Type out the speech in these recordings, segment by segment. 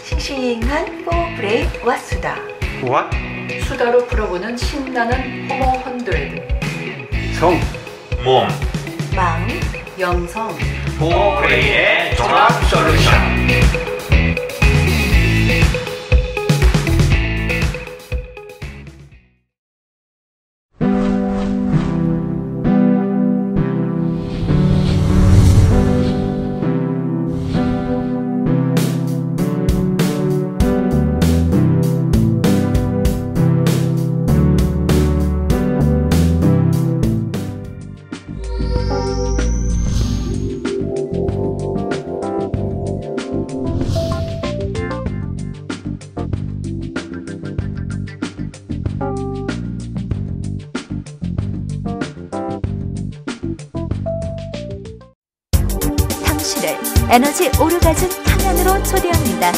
싱싱한 포브레인 왓수다. 와? 수다로 풀어보는 신나는 호모 헌드레드. 성, 몸, 마음, 영성. 포브레인의 종합 솔루션. 당신을 에너지 오르가즘 탕양으로 초대합니다.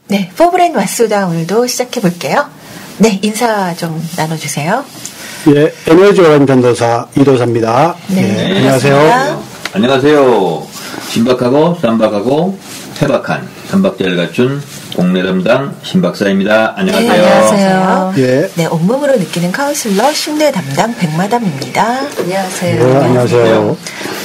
네, 포브레인 왓수다 오늘도 시작해 볼게요. 네, 인사 좀 나눠주세요. 예, 에너지 오른 전도사 이도사입니다. 네, 안녕하세요. 안녕하세요. 신박하고 쌈박하고 태박한 삼박자를 갖춘 공내 담당 신박사입니다. 안녕하세요. 네, 안녕하세요. 예. 네, 온몸으로 느끼는 카운슬러 신뢰 담당 백마담입니다. 안녕하세요. 네, 안녕하세요.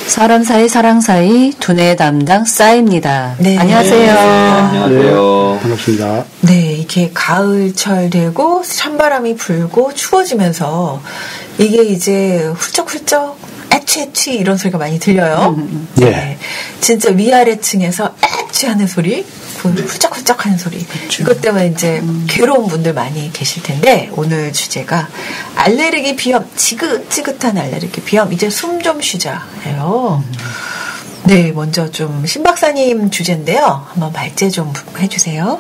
사람 사이 사랑 사이 두뇌 담당 싸입니다. 네. 안녕하세요. 안녕하세요. 네, 반갑습니다. 네, 이렇게 가을철 되고 찬바람이 불고 추워지면서 이게 이제 훌쩍훌쩍 애취 이런 소리가 많이 들려요. 예. 네, 진짜 위아래층에서 애취 하는 소리, 훌쩍훌쩍 하는 소리. 이것 때문에 이제 괴로운 분들 많이 계실 텐데 오늘 주제가 알레르기 비염, 지긋지긋한 알레르기 비염. 이제 숨 좀 쉬자예요. 네, 먼저 좀 신박사님 주제인데요. 한번 발제 좀 해주세요.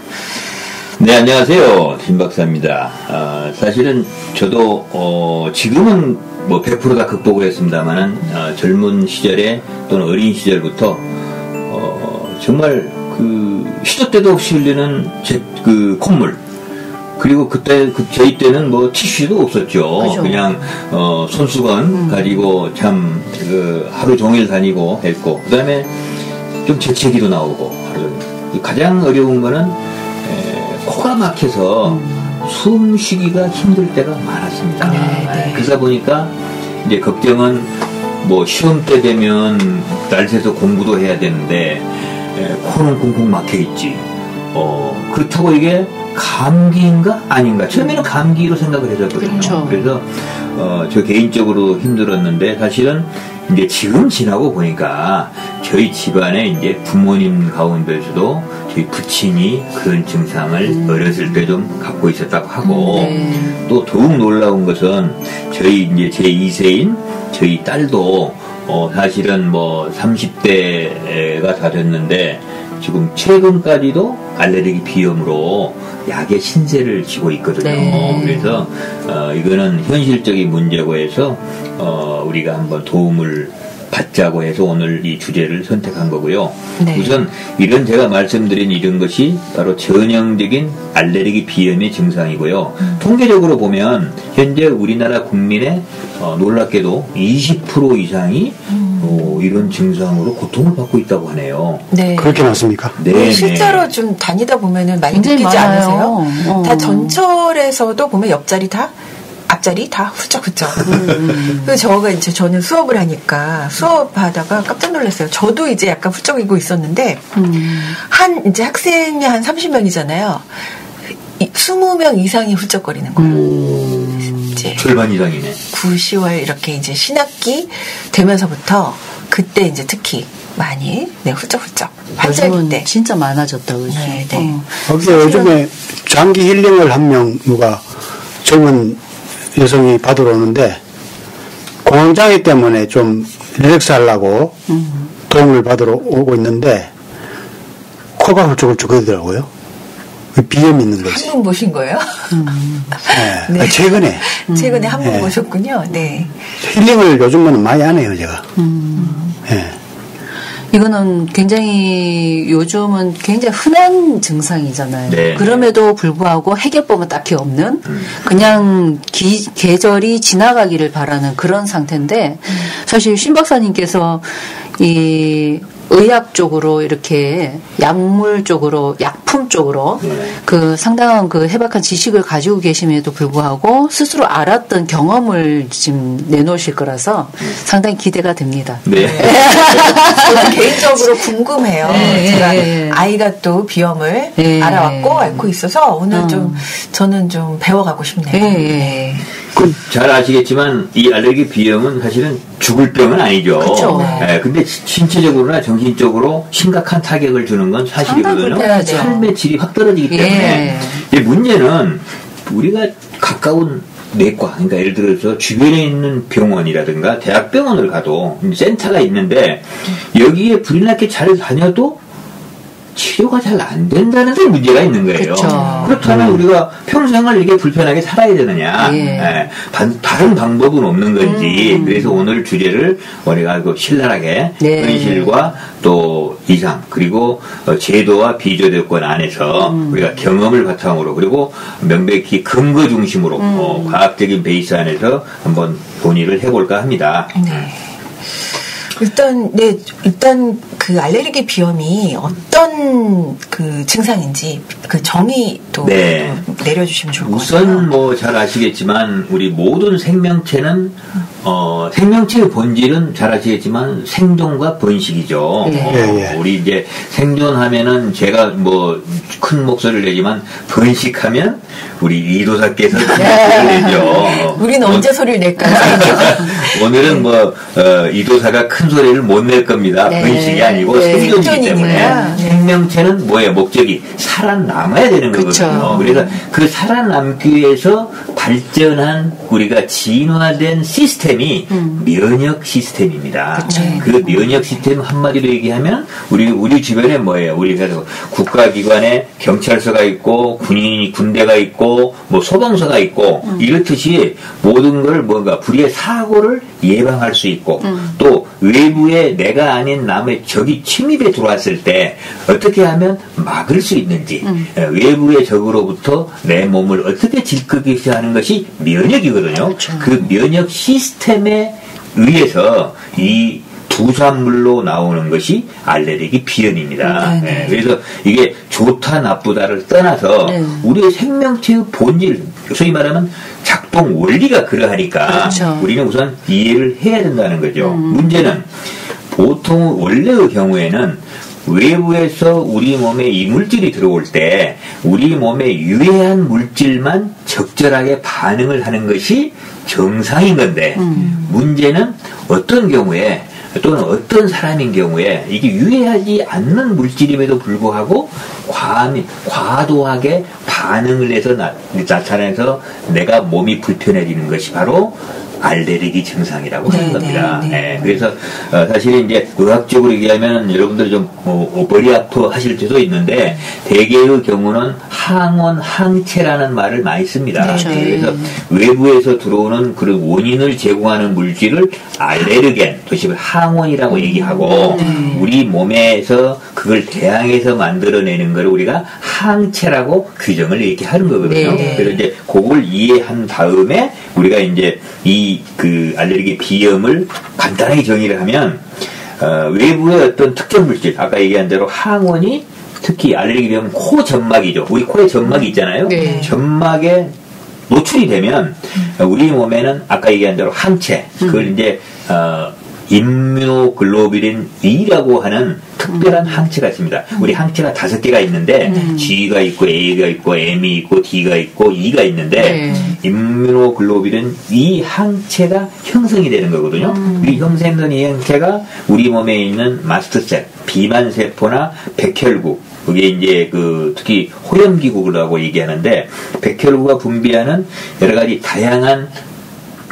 네, 안녕하세요. 신박사입니다. 사실은 저도 지금은 뭐 100% 다 극복을 했습니다만은 젊은 시절에 또는 어린 시절부터 정말 그 시도 때도 없이 흘리는 그 콧물, 그리고 그때 저희 때는 뭐 티슈도 없었죠. 그죠. 그냥 손수건 가지고 참 하루 종일 다니고 했고, 그다음에 좀 재채기도 나오고 하루 종일. 가장 어려운 거는 코가 막혀서 숨 쉬기가 힘들 때가 많았습니다. 네. 그러다 보니까 이제 걱정은 뭐 시험 때 되면 날새서 공부도 해야 되는데 코는 콩콩 막혀 있지. 그렇다고 이게 감기인가 아닌가? 처음에는 감기로 생각을 했었거든요. 그렇죠. 그래서 저 개인적으로 힘들었는데 사실은 이제 지금 지나고 보니까 저희 집안에 이제 부모님 가운데서도 저희 부친이 그런 증상을 어렸을 때 좀 갖고 있었다고 하고, 또 더욱 놀라운 것은 저희 이제 제 2세인 저희 딸도 사실은 뭐 30대가 다 됐는데 지금 최근까지도 알레르기 비염으로 약의 신세를 지고 있거든요. 네. 그래서 이거는 현실적인 문제고 해서 우리가 한번 도움을 받자고 해서 오늘 이 주제를 선택한 거고요. 네. 우선 이런 제가 말씀드린 이런 것이 바로 전형적인 알레르기 비염의 증상이고요. 통계적으로 보면 현재 우리나라 국민의 놀랍게도 20% 이상이 이런 증상으로 고통을 받고 있다고 하네요. 네. 그렇게 많습니까? 네, 실제로 좀 다니다 보면은 많이 굉장히 느끼지 많아요. 않으세요? 다 전철에서도 보면 옆자리 다 앞자리 다 훌쩍훌쩍. 그래서 저는 수업을 하니까 수업하다가 깜짝 놀랐어요. 저도 이제 약간 훌쩍이고 있었는데 이제 학생이 한 30명이잖아요. 20명 이상이 훌쩍거리는 거예요. 이제 절반 이상이네. 9, 10월 이렇게 이제 신학기 되면서부터 그때 이제 특히 많이 훌쩍훌쩍 환절기 요즘은 때. 진짜 많아졌다, 그렇지? 네, 네. 거기서 요즘에 장기 힐링을 한 명 누가 젊은 여성이 받으러 오는데 공황장애 때문에 좀 릴렉스 하려고 도움을 받으러 오고 있는데 코가 훌쩍훌쩍 거리더라고요. 비염이 있는 거지. 한 분 보신 거예요? 네. 네. 최근에 한 분 네. 보셨군요. 네. 힐링을 요즘은 많이 안 해요, 제가. 네. 이거는 굉장히 요즘은 굉장히 흔한 증상이잖아요. 네. 그럼에도 불구하고 해결법은 딱히 없는 그냥 계절이 지나가기를 바라는 그런 상태인데 사실 신 박사님께서 이 의학 쪽으로 이렇게 약물 쪽으로 약품 쪽으로 그 상당한 그 해박한 지식을 가지고 계심에도 불구하고 스스로 알았던 경험을 지금 내놓으실 거라서 상당히 기대가 됩니다. 네. 저도 개인적으로 궁금해요. 제가 아이가 또 비염을 알아왔고 앓고 있어서 오늘 좀 저는 좀 배워가고 싶네요. 네. 잘 아시겠지만 이 알레르기 비염은 사실은 죽을 병은 아니죠. 그렇죠. 네. 근데 신체적으로나 정신적으로 심각한 타격을 주는 건 사실이거든요. 삶의 질이 확 떨어지기 때문에. 근데 문제는 우리가 가까운 내과, 그러니까 예를 들어서 주변에 있는 병원이라든가 대학병원을 가도 센터가 있는데 여기에 불이 나게 잘 다녀도 치료가 잘 안 된다는 데 문제가 있는 거예요. 그렇죠. 그렇다면 우리가 평생을 이렇게 불편하게 살아야 되느냐? 다른 방법은 없는 건지. 그래서 오늘 주제를 우리가 신랄하게 현실과 또 이상 그리고 제도와 비제도권 안에서 우리가 경험을 바탕으로 그리고 명백히 근거 중심으로 과학적인 베이스 안에서 한번 논의를 해볼까 합니다. 네. 일단 그 알레르기 비염이 어떤 그 증상인지 그 정의 또 내려주시면 좋을 것 같아요. 우선 뭐 잘 아시겠지만 우리 모든 생명체는 생명체의 본질은 잘 아시겠지만 생존과 번식이죠. 우리 이제 생존하면은 제가 뭐 큰 목소리를 내지만 번식하면 우리 이도사께서 소리를 내죠. 우리는 언제 소리를 낼까요? 오늘은 뭐 이도사가 큰 소리를 못 낼 겁니다. 번식이 아니고 생존이기 때문에 생명체는 뭐예요? 목적이 살아남아야 되는 거거든요. 그래서 그 살아남기 위해서 발전한 우리가 진화된 시스템이 면역 시스템입니다. 그 면역 시스템 한마디로 얘기하면 우리 주변에 뭐예요? 우리가 국가기관에 경찰서가 있고 군대가 있고 뭐 소방서가 있고 이렇듯이 모든 걸 뭔가 불의의 사고를 예방할 수 있고 또 외부에 내가 아닌 남의 적이 침입에 들어왔을 때 어떻게 하면 막을 수 있는지 외부의 적으로부터 내 몸을 어떻게 질끄기 하는 것이 면역이거든요. 그 면역 시스템에 의해서 이 부산물로 나오는 것이 알레르기 비염입니다. 그래서 이게 좋다 나쁘다를 떠나서 우리의 생명체의 본질, 소위 말하면 작동 원리가 그러하니까 우리는 우선 이해를 해야 된다는 거죠. 문제는 보통 원래의 경우에는 외부에서 우리 몸에 이물질이 들어올 때 우리 몸에 유해한 물질만 적절하게 반응을 하는 것이 정상인 건데 문제는 어떤 경우에 또는 어떤 사람인 경우에 이게 유해하지 않는 물질임에도 불구하고 과도하게 반응을 해서 나타나서 내가 몸이 불편해지는 것이 바로 알레르기 증상이라고 하는 겁니다. 그래서 사실 이제 의학적으로 얘기하면 여러분들 좀 머리 아파 하실 때도 있는데 대개의 경우는 항원, 항체라는 말을 많이 씁니다. 그래서 외부에서 들어오는 그런 원인을 제공하는 물질을 알레르겐, 도시 항원이라고 얘기하고 우리 몸에서 그걸 대항해서 만들어내는 걸 우리가 항체라고 규정을 이렇게 하는 거거든요. 그래서 이제 그걸 이해한 다음에 우리가 이제 그 알레르기 비염을 간단하게 정의를 하면 외부의 어떤 특정 물질, 아까 얘기한 대로 항원이 특히 알레르기 비염은 코 점막이죠. 우리 코에 점막이 있잖아요. 점막에 노출이 되면 우리 몸에는 아까 얘기한 대로 항체, 그걸 이제 임뮤노글로뷸린 E라고 하는 특별한 항체가 있습니다. 우리 항체가 5개가 있는데 G가 있고 A가 있고 M이 있고 D가 있고 E가 있는데 임뮤노글로뷸린 E 항체가 형성이 되는 거거든요. 이 형성된 이 항체가 우리 몸에 있는 마스트셀, 비만세포나 백혈구, 그게 이제 특히 호염기구라고 얘기하는데 백혈구가 분비하는 여러 가지 다양한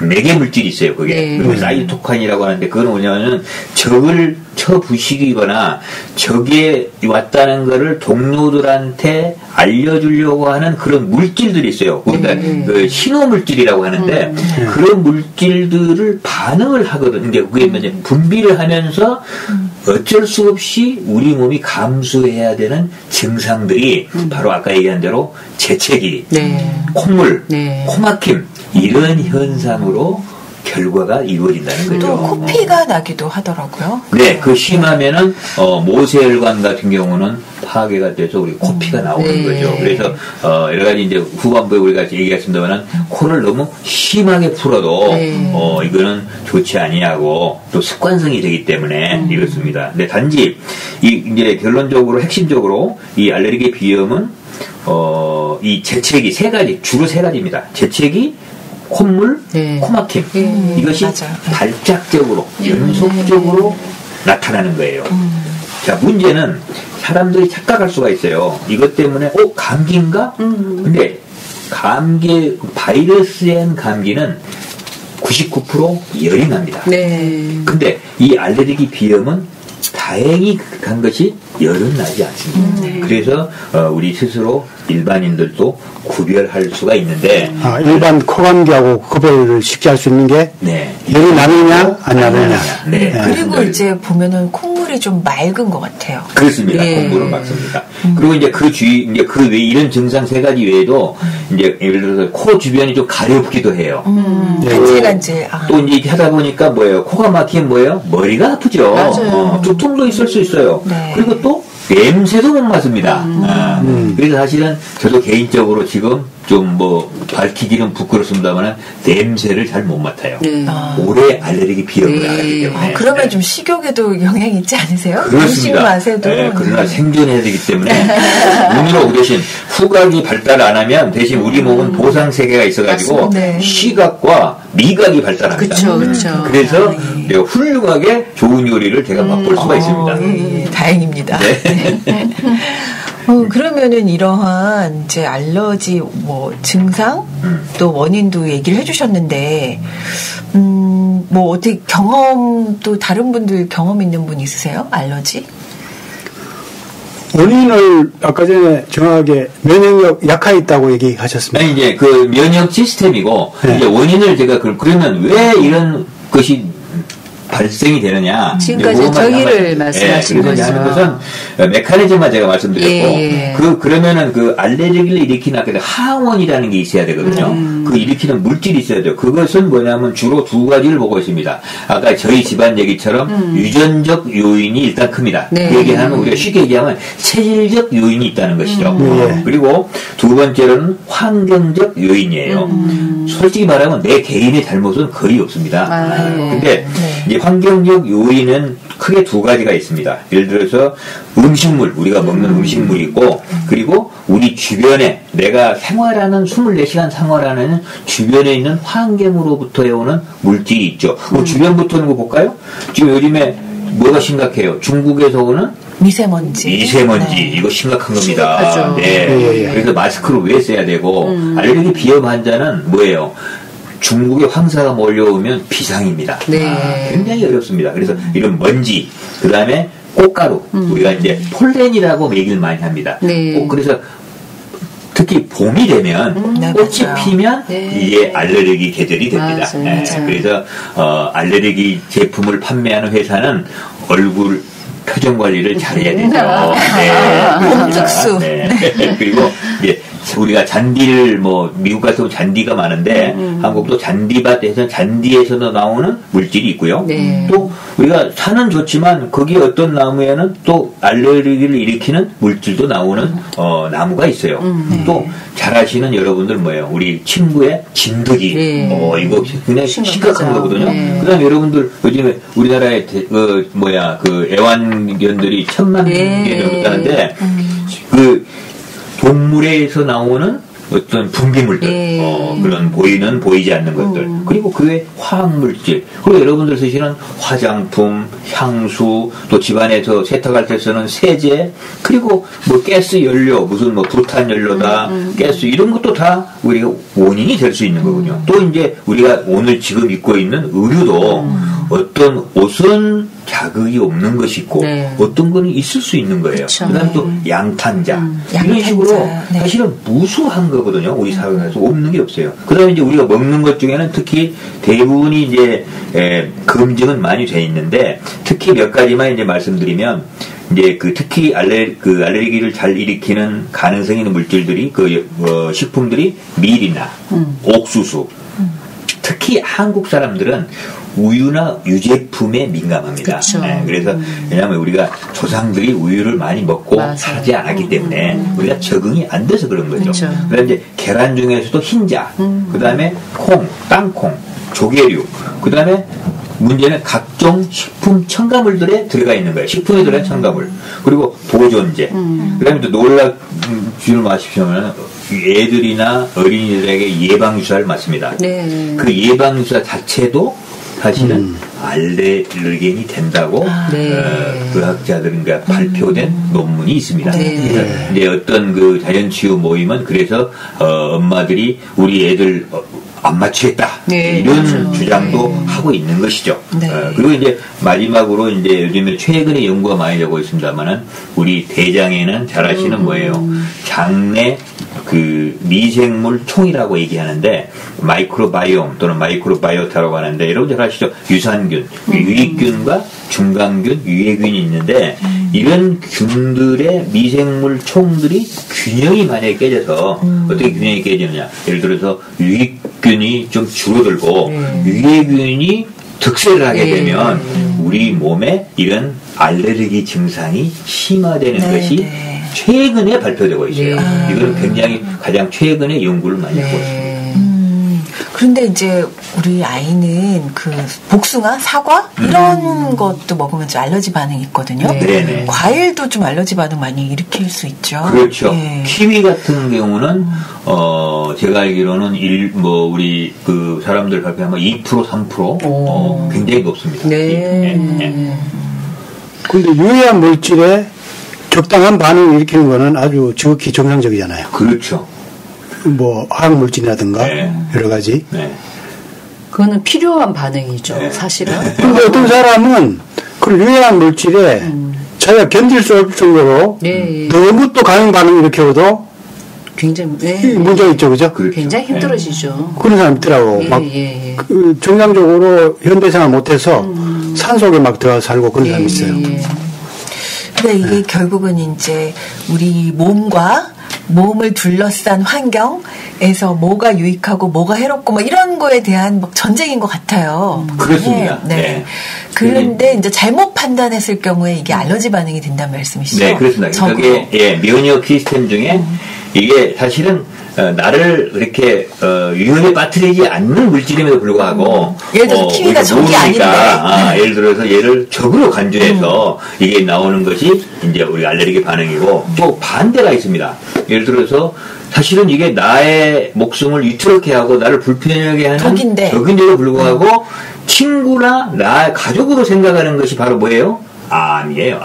매개 물질이 있어요. 그게 그리고 사이토카인이라고 하는데 그건 뭐냐면은 적을 쳐부시거나 저게 왔다는 거를 동료들한테 알려주려고 하는 그런 물질들이 있어요. 그러니까 그 신호물질이라고 하는데 그런 물질들을 반응을 하거든요. 이제 그게 이제 분비를 하면서 어쩔 수 없이 우리 몸이 감수해야 되는 증상들이 바로 아까 얘기한 대로 재채기, 콧물, 코막힘 이런 현상으로 결과가 이루어진다는 거죠. 또 코피가 나기도 하더라고요. 네, 그 심하면은 모세혈관 같은 경우는 파괴가 돼서 우리 코피가 나오는 거죠. 그래서 여러 가지 이제 후반부에 우리가 얘기했습니다만은 코를 너무 심하게 풀어도 이거는 좋지 아니하고 또 습관성이 되기 때문에 이렇습니다. 근데 단지 이제 결론적으로 핵심적으로 이 알레르기 비염은 이 재채기 주로 세 가지입니다. 재채기, 콧물, 코막힘 이것이 맞아요. 발작적으로 연속적으로 나타나는 거예요. 자, 문제는 사람들이 착각할 수가 있어요. 이것 때문에 감기인가? 근데 바이러스엔 감기는 99% 열이 납니다. 근데 이 알레르기 비염은 다행히 간 것이 열은 나지 않습니다. 그래서 우리 스스로 일반인들도 구별할 수가 있는데 일반 코감기하고 구별을 쉽게 할 수 있는 게 열이 나느냐 안 나느냐. 그리고 이제 보면은 콧물이 좀 맑은 것 같아요. 그렇습니다. 콧물은 맑습니다. 그리고 이제 그 외 이런 증상 세 가지 외에도 이제 예를 들어서 코 주변이 좀 가렵기도 해요. 간질간질. 또 이제 하다 보니까 뭐예요? 코가 막히면 뭐예요? 머리가 아프죠. 두통도 있을 수 있어요. 그리고 또 냄새도 못 맡습니다. 그래서 사실은 저도 개인적으로 지금 좀 밝히기는 부끄럽습니다만 냄새를 잘 못 맡아요. 오래 알레르기 비염을 하기 때문에. 그러면 좀 식욕에도 영향이 있지 않으세요? 그렇습니다. 음식 맛에도. 그러나 생존해야 되기 때문에 눈으로 그 대신 후각이 발달 안 하면 대신 우리 몸은 보상 세계가 있어가지고 시각과 미각이 발달합니다. 그렇죠. 그래서 내가 훌륭하게 좋은 요리를 제가 맛볼 수가 있습니다. 다행입니다. 그러면은 이러한 이제 알러지 증상 또 원인도 얘기를 해주셨는데 어떻게 경험도 다른 분들 경험 있는 분 있으세요? 알러지? 원인을 아까 전에 정확하게 면역력 약화 있다고 얘기하셨습니다. 아니 이제 그 면역 시스템이고 이제 원인을 제가 그러면 왜 이런 것이 발생이 되느냐. 지금까지 저기를 말씀하신 거죠. 하는 것은 메커니즘만 제가 말씀드렸고, 그러면은 그 알레르기를 일으키는 아까 항원이라는 게 있어야 되거든요. 그 일으키는 물질이 있어야 돼요. 그것은 뭐냐면 주로 두 가지를 보고 있습니다. 아까 저희 집안 얘기처럼 유전적 요인이 일단 큽니다. 그 얘기하면 우리가 쉽게 얘기하면 체질적 요인이 있다는 것이죠. 그리고 두 번째로는 환경적 요인이에요. 솔직히 말하면 내 개인의 잘못은 거의 없습니다. 근데 이제 환경적 요인은 크게 두 가지가 있습니다. 예를 들어서 음식물, 우리가 먹는 음식물이 있고, 그리고 우리 주변에 내가 생활하는 24시간 생활하는 주변에 있는 환경으로부터 오는 물질이 있죠. 그 주변부터 오는 거 볼까요? 지금 요즘에 뭐가 심각해요? 중국에서 오는 미세먼지. 이거 심각한 겁니다. 그래서 마스크를 왜 써야 되고 알레르기 비염 환자는 뭐예요? 중국에 황사가 몰려오면 비상입니다. 굉장히 어렵습니다. 그래서 이런 먼지, 그 다음에 꽃가루, 우리가 이제 폴렌이라고 얘기를 많이 합니다. 그래서 특히 봄이 되면 꽃이 피면 이게 알레르기 계절이 됩니다. 그래서 알레르기 제품을 판매하는 회사는 얼굴 표정 관리를 잘해야 되죠. 봄특수. 그리고 이제 우리가 잔디를 미국 같은 잔디가 많은데 한국도 잔디밭에서 잔디에서도 나오는 물질이 있고요. 또 우리가 산은 좋지만 거기 어떤 나무에는 또 알레르기를 일으키는 물질도 나오는 나무가 있어요. 또 잘 아시는 여러분들 뭐예요? 우리 친구의 진드기. 이거 굉장히 심각한 거거든요. 그다음 여러분들 요즘에 우리나라에 그 애완견들이 1000만 개 정도 되는데 그 동물에서 나오는 어떤 분비물들, 그런 보이지 않는 것들, 그리고 그 외 화학물질, 그리고 여러분들 쓰시는 화장품, 향수, 또 집안에서 세탁할 때 쓰는 세제, 그리고 가스 연료, 무슨 부탄 연료다, 가스 이런 것도 다 우리가 원인이 될 수 있는 거군요. 또 이제 우리가 오늘 지금 입고 있는 의류도 어떤 옷은 자극이 없는 것이 있고 네. 어떤 거는 있을 수 있는 거예요. 그쵸. 그다음에 또 양탄자 이런 양탄자. 식으로 네. 사실은 무수한 거거든요. 우리 사회에서 없는 게 없어요. 그다음에 이제 우리가 먹는 것 중에는 특히 대부분이 이제 검증은 많이 돼 있는데 특히 몇 가지만 이제 말씀드리면 이제 특히 알레르기를 잘 일으키는 가능성이 있는 물질들이 식품들이 밀이나 옥수수 특히 한국 사람들은 우유나 유제품에 민감합니다. 네, 그래서 왜냐하면 우리가 조상들이 우유를 많이 먹고 맞아요. 살지 않았기 때문에 우리가 적응이 안 돼서 그런 거죠. 그렇죠. 그다음에 이제 계란 중에서도 흰자, 그다음에 콩, 땅콩, 조개류, 그다음에 문제는 각종 식품 첨가물들에 들어가 있는 거예요. 식품에 들어간 첨가물. 그리고 보존제. 그다음에 또 놀랄 줄을 마시면 애들이나 어린이들에게 예방주사를 맞습니다. 네. 그 예방주사 자체도 사실은 알레르겐이 된다고 네. 의학자들은 발표된 논문이 있습니다. 네. 그래서 이제 어떤 자연치유 모임은 그래서 엄마들이 우리 애들 안 맞추겠다 네, 이런 맞아요. 주장도 네. 하고 있는 것이죠. 네. 그리고 이제 마지막으로 이제 요즘에 최근에 연구가 많이 되고 있습니다만은 우리 대장에는 잘 아시는 뭐예요? 장내 미생물 총이라고 얘기하는데 마이크로바이옴 또는 마이크로바이오타라고 하는데 여러분 잘 아시죠? 유산균, 유익균과 중간균, 유해균이 있는데 이런 균들의 미생물 총들이 균형이 만약에 깨져서 어떻게 균형이 깨지느냐? 예를 들어서 유익균이 좀 줄어들고 유해균이 득세를 하게 되면 우리 몸에 이런 알레르기 증상이 심화되는 것이 최근에 발표되고 있어요. 이거는 굉장히 가장 최근에 연구를 많이 하고 있습니다. 그런데 이제 우리 아이는 복숭아, 사과 이런 것도 먹으면 좀 알러지 반응이 있거든요. 네네. 과일도 좀 알러지 반응 많이 일으킬 수 있죠. 그렇죠. 예. 키위 같은 경우는 제가 알기로는 우리 사람들 발표하면 2% 3% 굉장히 높습니다. 네. 근데 유해한 물질에 적당한 반응을 일으키는 거는 아주 지극히 정상적이잖아요. 그렇죠. 화학 물질이라든가 네. 여러 가지. 네. 그거는 필요한 반응이죠, 네. 사실은. 근데 어떤 사람은 그 유해한 물질에 자기가 견딜 수 없을 정도로 네. 너무 또 강한 반응을 일으켜도 굉장히 문제가 있죠, 그죠? 그렇죠. 굉장히 힘들어지죠. 그런 사람 있더라고. 막 정상적으로 현대생활 못해서 산속에 막 들어가 살고 그런 사람 있어요. 근데 이게 결국은 이제 우리 몸을 둘러싼 환경에서 뭐가 유익하고 뭐가 해롭고 이런 거에 대한 전쟁인 것 같아요. 그렇습니다. 네. 네. 그런데 이제 잘못 판단했을 경우에 이게 알러지 반응이 된다는 말씀이시죠? 네, 그렇습니다. 그게 면역 시스템 중에 이게 사실은 나를 그렇게 위험에 빠뜨리지 않는 물질임에도 불구하고 예를 들어서 키위가 적이 아닌데 예를 들어서 얘를 적으로 간주해서 이게 나오는 것이 이제 우리 알레르기 반응이고 또 반대가 있습니다. 예를 들어서 사실은 이게 나의 목숨을 위태롭게 하고 나를 불편하게 하는 적인데도 불구하고 친구나 나의 가족으로 생각하는 것이 바로 뭐예요? 암이에요.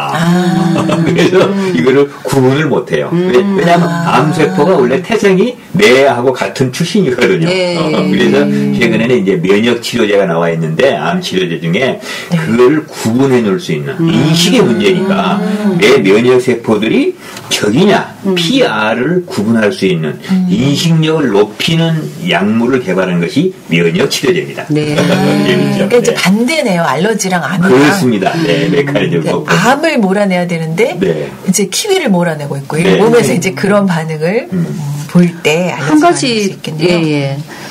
그래서 이거를 구분을 못해요. 왜냐하면 암세포가 원래 태생이 뇌하고 같은 출신이거든요. 그래서 최근에는 이제 면역 치료제가 나와 있는데 암 치료제 중에 그걸 구분해 놓을 수 있는 인식의 문제니까 내 면역 세포들이 적이냐 PR을 구분할 수 있는 인식력을 높이는 약물을 개발한 것이 면역 치료제입니다. 그러니까 이제 반대네요. 알러지랑 암이랑. 그렇습니다. 네, 메커니즘. 암을 몰아내야 되는데 이제 키위를 몰아내고 있고 몸에서 이제 그런 반응을 볼 때 한 가지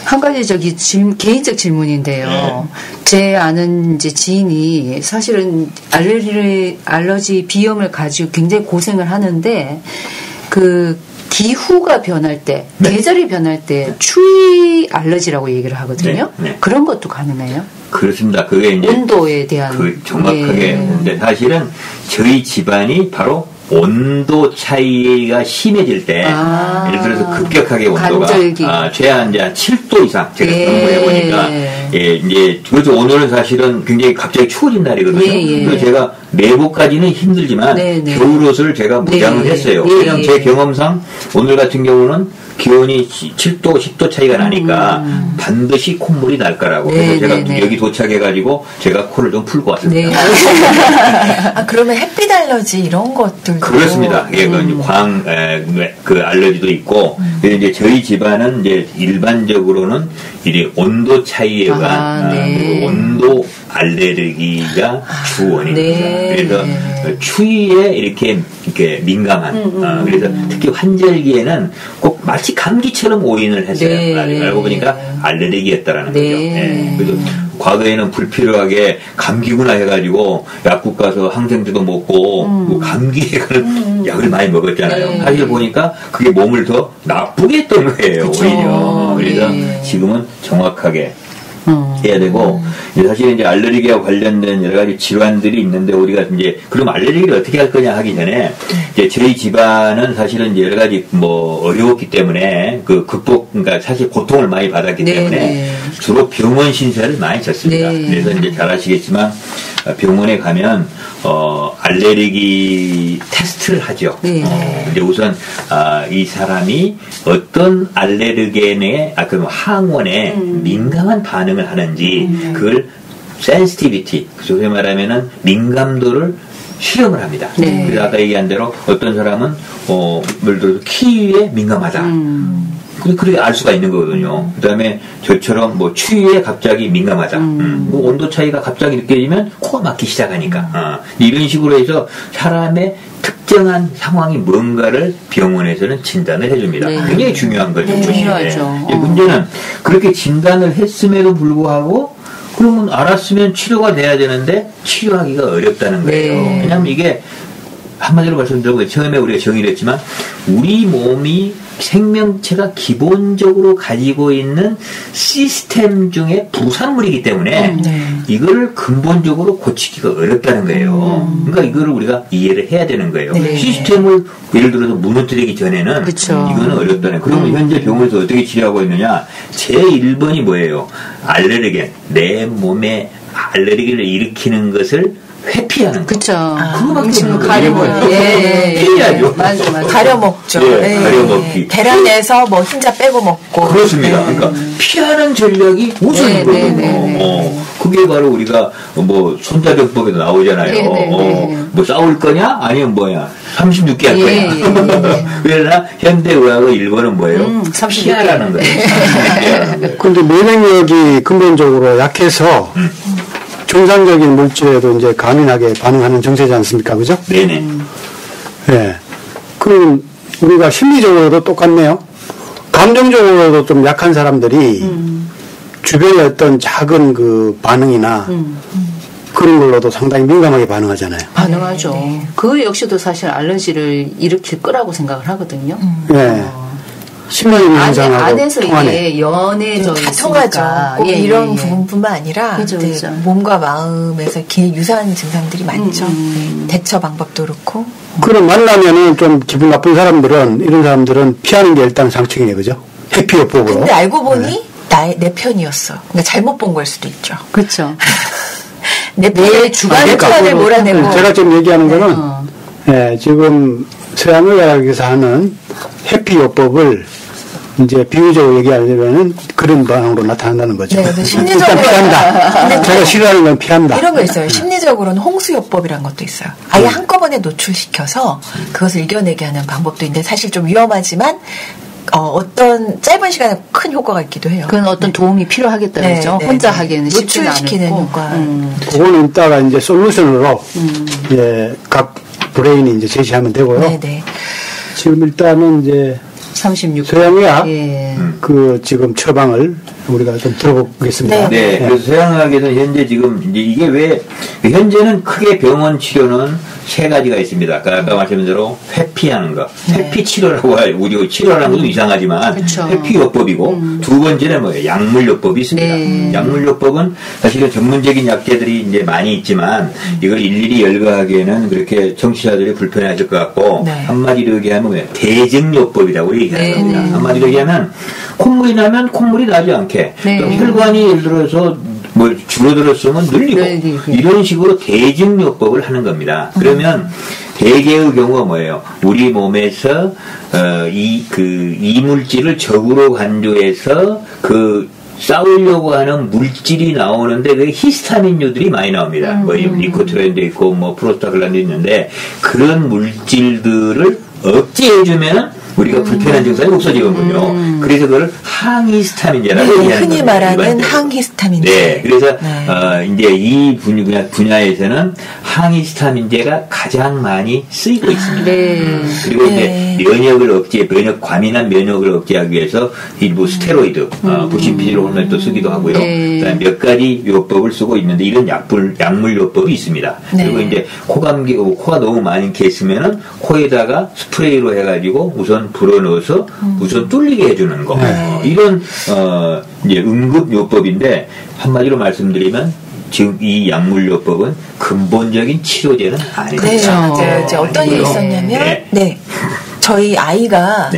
한 가지 개인적 질문인데요. 제 아는 이제 지인이 사실은 알러지 비염을 가지고 굉장히 고생을 하는데 기후가 변할 때, 계절이 변할 때 추위 알러지라고 얘기를 하거든요. 그런 것도 가능해요? 그렇습니다. 그게 이제 온도에 대한 정확하게 근데 사실은 저희 집안이 바로 온도 차이가 심해질 때 예를 들어서 급격하게 온도가 최하 이제 7도 이상 제가 경험을 해보니까 이제 그래서 오늘은 사실은 굉장히 갑자기 추워진 날이거든요. 그래서 제가 내복까지는 힘들지만 네네. 겨울옷을 제가 무장을 네. 했어요. 예, 왜냐하면 예. 제 경험상 오늘 같은 경우는 기온이 7도, 10도 차이가 나니까 반드시 콧물이 날 거라고. 네, 그래서 제가 네, 네. 여기 도착해가지고 제가 코를 좀 풀고 왔습니다. 네. 아, 그러면 햇빛 알러지 이런 것들도. 그렇습니다. 예, 그 알러지도 있고, 그래서 이제 저희 집안은 이제 일반적으로는 이 온도 차이에 의한 네. 그 온도 알레르기가 주 원인입니다. 네. 그래서 추위에 이렇게 민감한, 그래서 특히 환절기에는 꼭 마치 감기처럼 오인을 했어요. 네. 알고 보니까 알레르기였다라는 네. 거죠. 예. 그래서 과거에는 불필요하게 감기구나 해가지고 약국 가서 항생제도 먹고 뭐 감기에 가는 약을 많이 먹었잖아요. 네. 사실 보니까 그게 몸을 더 나쁘게 했던 거예요. 그쵸. 오히려. 그래서 네. 지금은 정확하게 해야 되고, 사실 이제 알레르기와 관련된 여러 가지 질환들이 있는데, 우리가 이제, 그럼 알레르기를 어떻게 할 거냐 하기 전에, 이제 저희 집안은 사실은 이제 여러 가지 어려웠기 때문에, 그러니까 사실 고통을 많이 받았기 네, 때문에, 네. 주로 병원 신세를 많이 졌습니다. 네. 그래서 이제 잘 아시겠지만, 병원에 가면, 알레르기 테스트를 하죠. 네. 이제 우선, 이 사람이 어떤 알레르겐에, 그럼 항원에 민감한 반응을 하는지, 그걸 센시티비티, 소위 말하면은 민감도를 실험을 합니다. 네. 그래서 아까 얘기한 대로 어떤 사람은, 예를 들어서 키위에 민감하다. 그렇게 알 수가 있는 거거든요. 그 다음에 저처럼 추위에 갑자기 민감하다. 온도 차이가 갑자기 느껴지면 코가 막히기 시작하니까. 이런 식으로 해서 사람의 특정한 상황이 뭔가를 병원에서는 진단을 해줍니다. 네. 굉장히 중요한 거죠. 네, 중요하죠. 이제 문제는 그렇게 진단을 했음에도 불구하고 그러면 알았으면 치료가 돼야 되는데 치료하기가 어렵다는 거예요. 네. 왜냐하면 이게 한마디로 말씀드리고 처음에 우리가 정의를 했지만 우리 몸이 생명체가 기본적으로 가지고 있는 시스템 중에 부산물이기 때문에 이거를 근본적으로 고치기가 어렵다는 거예요. 그러니까 이거를 우리가 이해를 해야 되는 거예요. 네. 시스템을 예를 들어서 무너뜨리기 전에는 그쵸. 이거는 어렵다는 거예요. 그러면 현재 병원에서 어떻게 치료하고 있느냐? 제1번이 뭐예요? 알레르겐. 내 몸에 알레르기를 일으키는 것을 회피하는 거. 그쵸. 그거밖에 없는 가리고. 거예요. 예. 피해야죠. 맞아. 가려 먹죠. 예, 가려 먹기. 계란에서 흰자 빼고 먹고. 그렇습니다. 그러니까 피하는 전략이 우선이거든요. 네. 그게 바로 우리가 손자병법에도 나오잖아요. 네. 싸울 거냐? 아니면 36개 할 거냐? 그러나 현대의학의 1번은 뭐예요? 36개. 피하라는 거예요. 근데 면역력이 근본적으로 약해서 정상적인 물질에도 이제 가민하게 반응하는 정세지 않습니까? 그죠? 네네. 예. 그럼 우리가 심리적으로도 똑같네요. 감정적으로도 좀 약한 사람들이 주변의 어떤 작은 그 반응이나 그런 걸로도 상당히 민감하게 반응하잖아요. 반응하죠. 그 역시도 사실 알러지를 일으킬 거라고 생각을 하거든요. 예. 심리적인 현상하고 안에서 통하네. 이게 연해져 다 있으니까. 통하죠. 꼭 예, 이런 예. 부분뿐만 아니라 그죠, 이제 그죠. 몸과 마음에서 유사한 증상들이 많죠. 대처 방법도 그렇고. 그럼 만나면은 좀 기분 나쁜 사람들은 이런 사람들은 피하는 게 일단 상책이네, 그죠? 회피요법으로. 근데 알고 보니 내 편이었어. 그러니까 잘못 본 걸 수도 있죠. 그렇죠. 내 주관을 그러니까 몰아내고. 제가 지금 얘기하는 거는 예, 지금 서양의학에서 하는 회피요법을 이제 비유적으로 얘기하려면은 그런 방향으로 나타난다는 거죠. 네, 일단 심리적으로 피한다. 제가 싫어하는 건 피한다. 이런 거 있어요. 심리적으로는 홍수요법이라는 것도 있어요. 아예 한꺼번에 노출시켜서 그것을 이겨내게 하는 방법도 있는데 사실 좀 위험하지만 어떤 짧은 시간에 큰 효과가 있기도 해요. 그건 어떤 도움이 필요하겠다 그러죠. 혼자 하기에는 쉽지는 노출시키는 않고. 효과. 그거는 이따가 이제 솔루션으로 예, 각 브레인이 이제 제시하면 되고요. 네네. 지금 일단은 이제 36. 서양의학 예. 그 지금 처방을 우리가 좀 들어보겠습니다. 네, 그래서 서양의학에서는 현재 지금 이제 이게 왜 현재는 크게 병원 치료는 세 가지가 있습니다. 아까 말씀드린 대로 회피하는 거, 회피 치료라고 해요. 우리 치료라는 것도 이상하지만 그쵸. 회피요법이고 두 번째는 뭐예요? 약물요법이 있습니다. 네. 약물요법은 사실은 전문적인 약재들이 이제 많이 있지만 이걸 일일이 열거하기에는 그렇게 청취자들이 불편해하실 것 같고 네. 한마디로 얘기하면 뭐예요? 대증요법이라고 얘기하는 네, 겁니다. 네. 한마디로 얘기하면 콧물이 나면 콧물이 나지 않게 네. 또 혈관이 예를 들어서 뭐 줄어들었으면 늘리고 이런 식으로 대증요법을 하는 겁니다. 그러면 대개의 경우가 뭐예요? 우리 몸에서 이물질을 적으로 간주해서 싸우려고 하는 물질이 나오는데 그 히스타민류들이 많이 나옵니다. 뭐 니코티린도 있고 뭐 프로스타글란도 있는데 그런 물질들을 억제해주면 우리가 불편한 증상이 없어지거든요. 그래서 그걸 항히스타민제라고 얘기하는 흔히 말하는 항히스타민제. 네, 그래서 이제 이 분야에서는 항히스타민제가 가장 많이 쓰이고 있습니다. 네. 그리고 이제 과민한 면역을 억제하기 위해서 일부 스테로이드, 부신피질 호르몬도 쓰기도 하고요. 그다음에 몇 가지 요법을 쓰고 있는데 이런 약물 요법이 있습니다. 그리고 이제 코감기, 코가 너무 많이 있으면은 코에다가 스프레이로 해가지고 우선 불어넣어서 우선 뚫리게 해주는 거. 이런 이제 응급요법인데 한마디로 말씀드리면 지금 이 약물요법은 근본적인 치료제는 아닙니다. 네, 맞아요. 이제 어떤 일이 있었냐면, 저희 아이가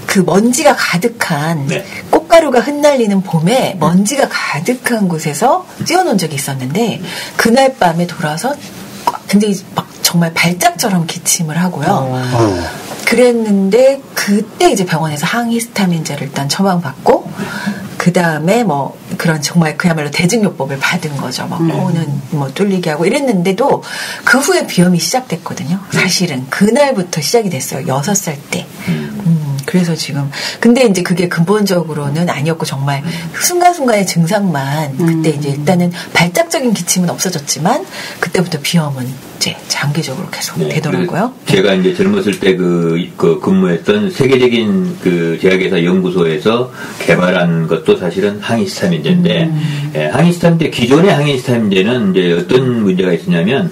그 먼지가 가득한 꽃가루가 흩날리는 봄에 먼지가 가득한 곳에서 뛰어논 적이 있었는데 그날 밤에 돌아서 굉장히 막 정말 발작처럼 기침을 하고요. 그랬는데 그때 이제 병원에서 항히스타민제를 일단 처방받고 그 다음에 뭐 그런 정말 그야말로 대증요법을 받은 거죠. 막 코는 뭐 뚫리게 하고 이랬는데도 그 후에 비염이 시작됐거든요. 사실은 그날부터 시작이 됐어요. 6살 때. 그래서 지금 근데 이제 그게 근본적으로는 아니었고 정말 순간순간의 증상만 그때 이제 일단은 발작적인 기침은 없어졌지만 그때부터 비염은 이제 장기적으로 계속 되더라고요. 제가 이제 젊었을 때 근무했던 세계적인 그 제약회사 연구소에서 개발한 것도 사실은 항히스타민제인데 항히스타민제 기존의 항히스타민제는 이제 어떤 문제가 있었냐면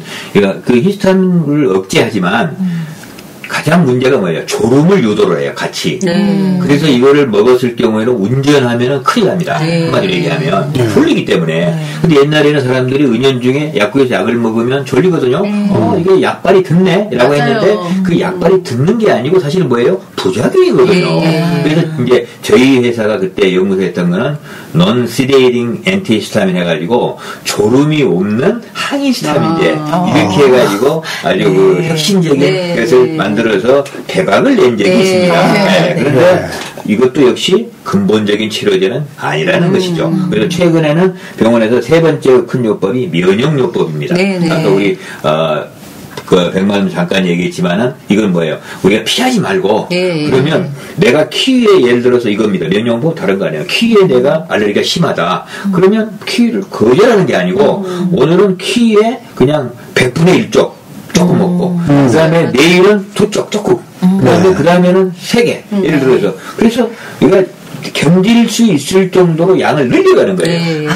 그 히스타민을 억제하지만 가장 문제가 뭐예요? 졸음을 유도를 해요, 같이. 그래서 이거를 먹었을 경우에는 운전하면은 큰일 납니다. 한마디로 얘기하면. 졸리기 때문에. 근데 옛날에는 사람들이 은연중에 약국에서 약을 먹으면 졸리거든요. 이게 약발이 듣네? 라고 했는데 그 약발이 듣는 게 아니고 사실 뭐예요? 부작용이거든요. 그래서 이제 저희 회사가 그때 연구했던 거는 non-sedating antihistamine 해가지고 졸음이 없는 항히스타민제. 이렇게 해가지고 아주 그 혁신적인 것을 만들어서 대박을 낸 적이 있습니다. 그런데 이것도 역시 근본적인 치료제는 아니라는 것이죠. 그래서 최근에는 병원에서 세 번째 큰 요법이 면역요법입니다. 아까 우리 그 백만 잠깐 얘기했지만은 이건 뭐예요? 우리가 피하지 말고 그러면 내가 키위에 예를 들어서 이겁니다. 면역요법 다른 거 아니에요. 키위에 내가 알레르기가 심하다. 그러면 키위를 거절하는 게 아니고 오늘은 키위에 그냥 100분의 1쪽 조금 먹고 그 다음에 내일은 2쪽 조금 그 다음에는 3개 예를 들어서 그래서 우리가 견딜 수 있을 정도로 양을 늘려가는 거예요.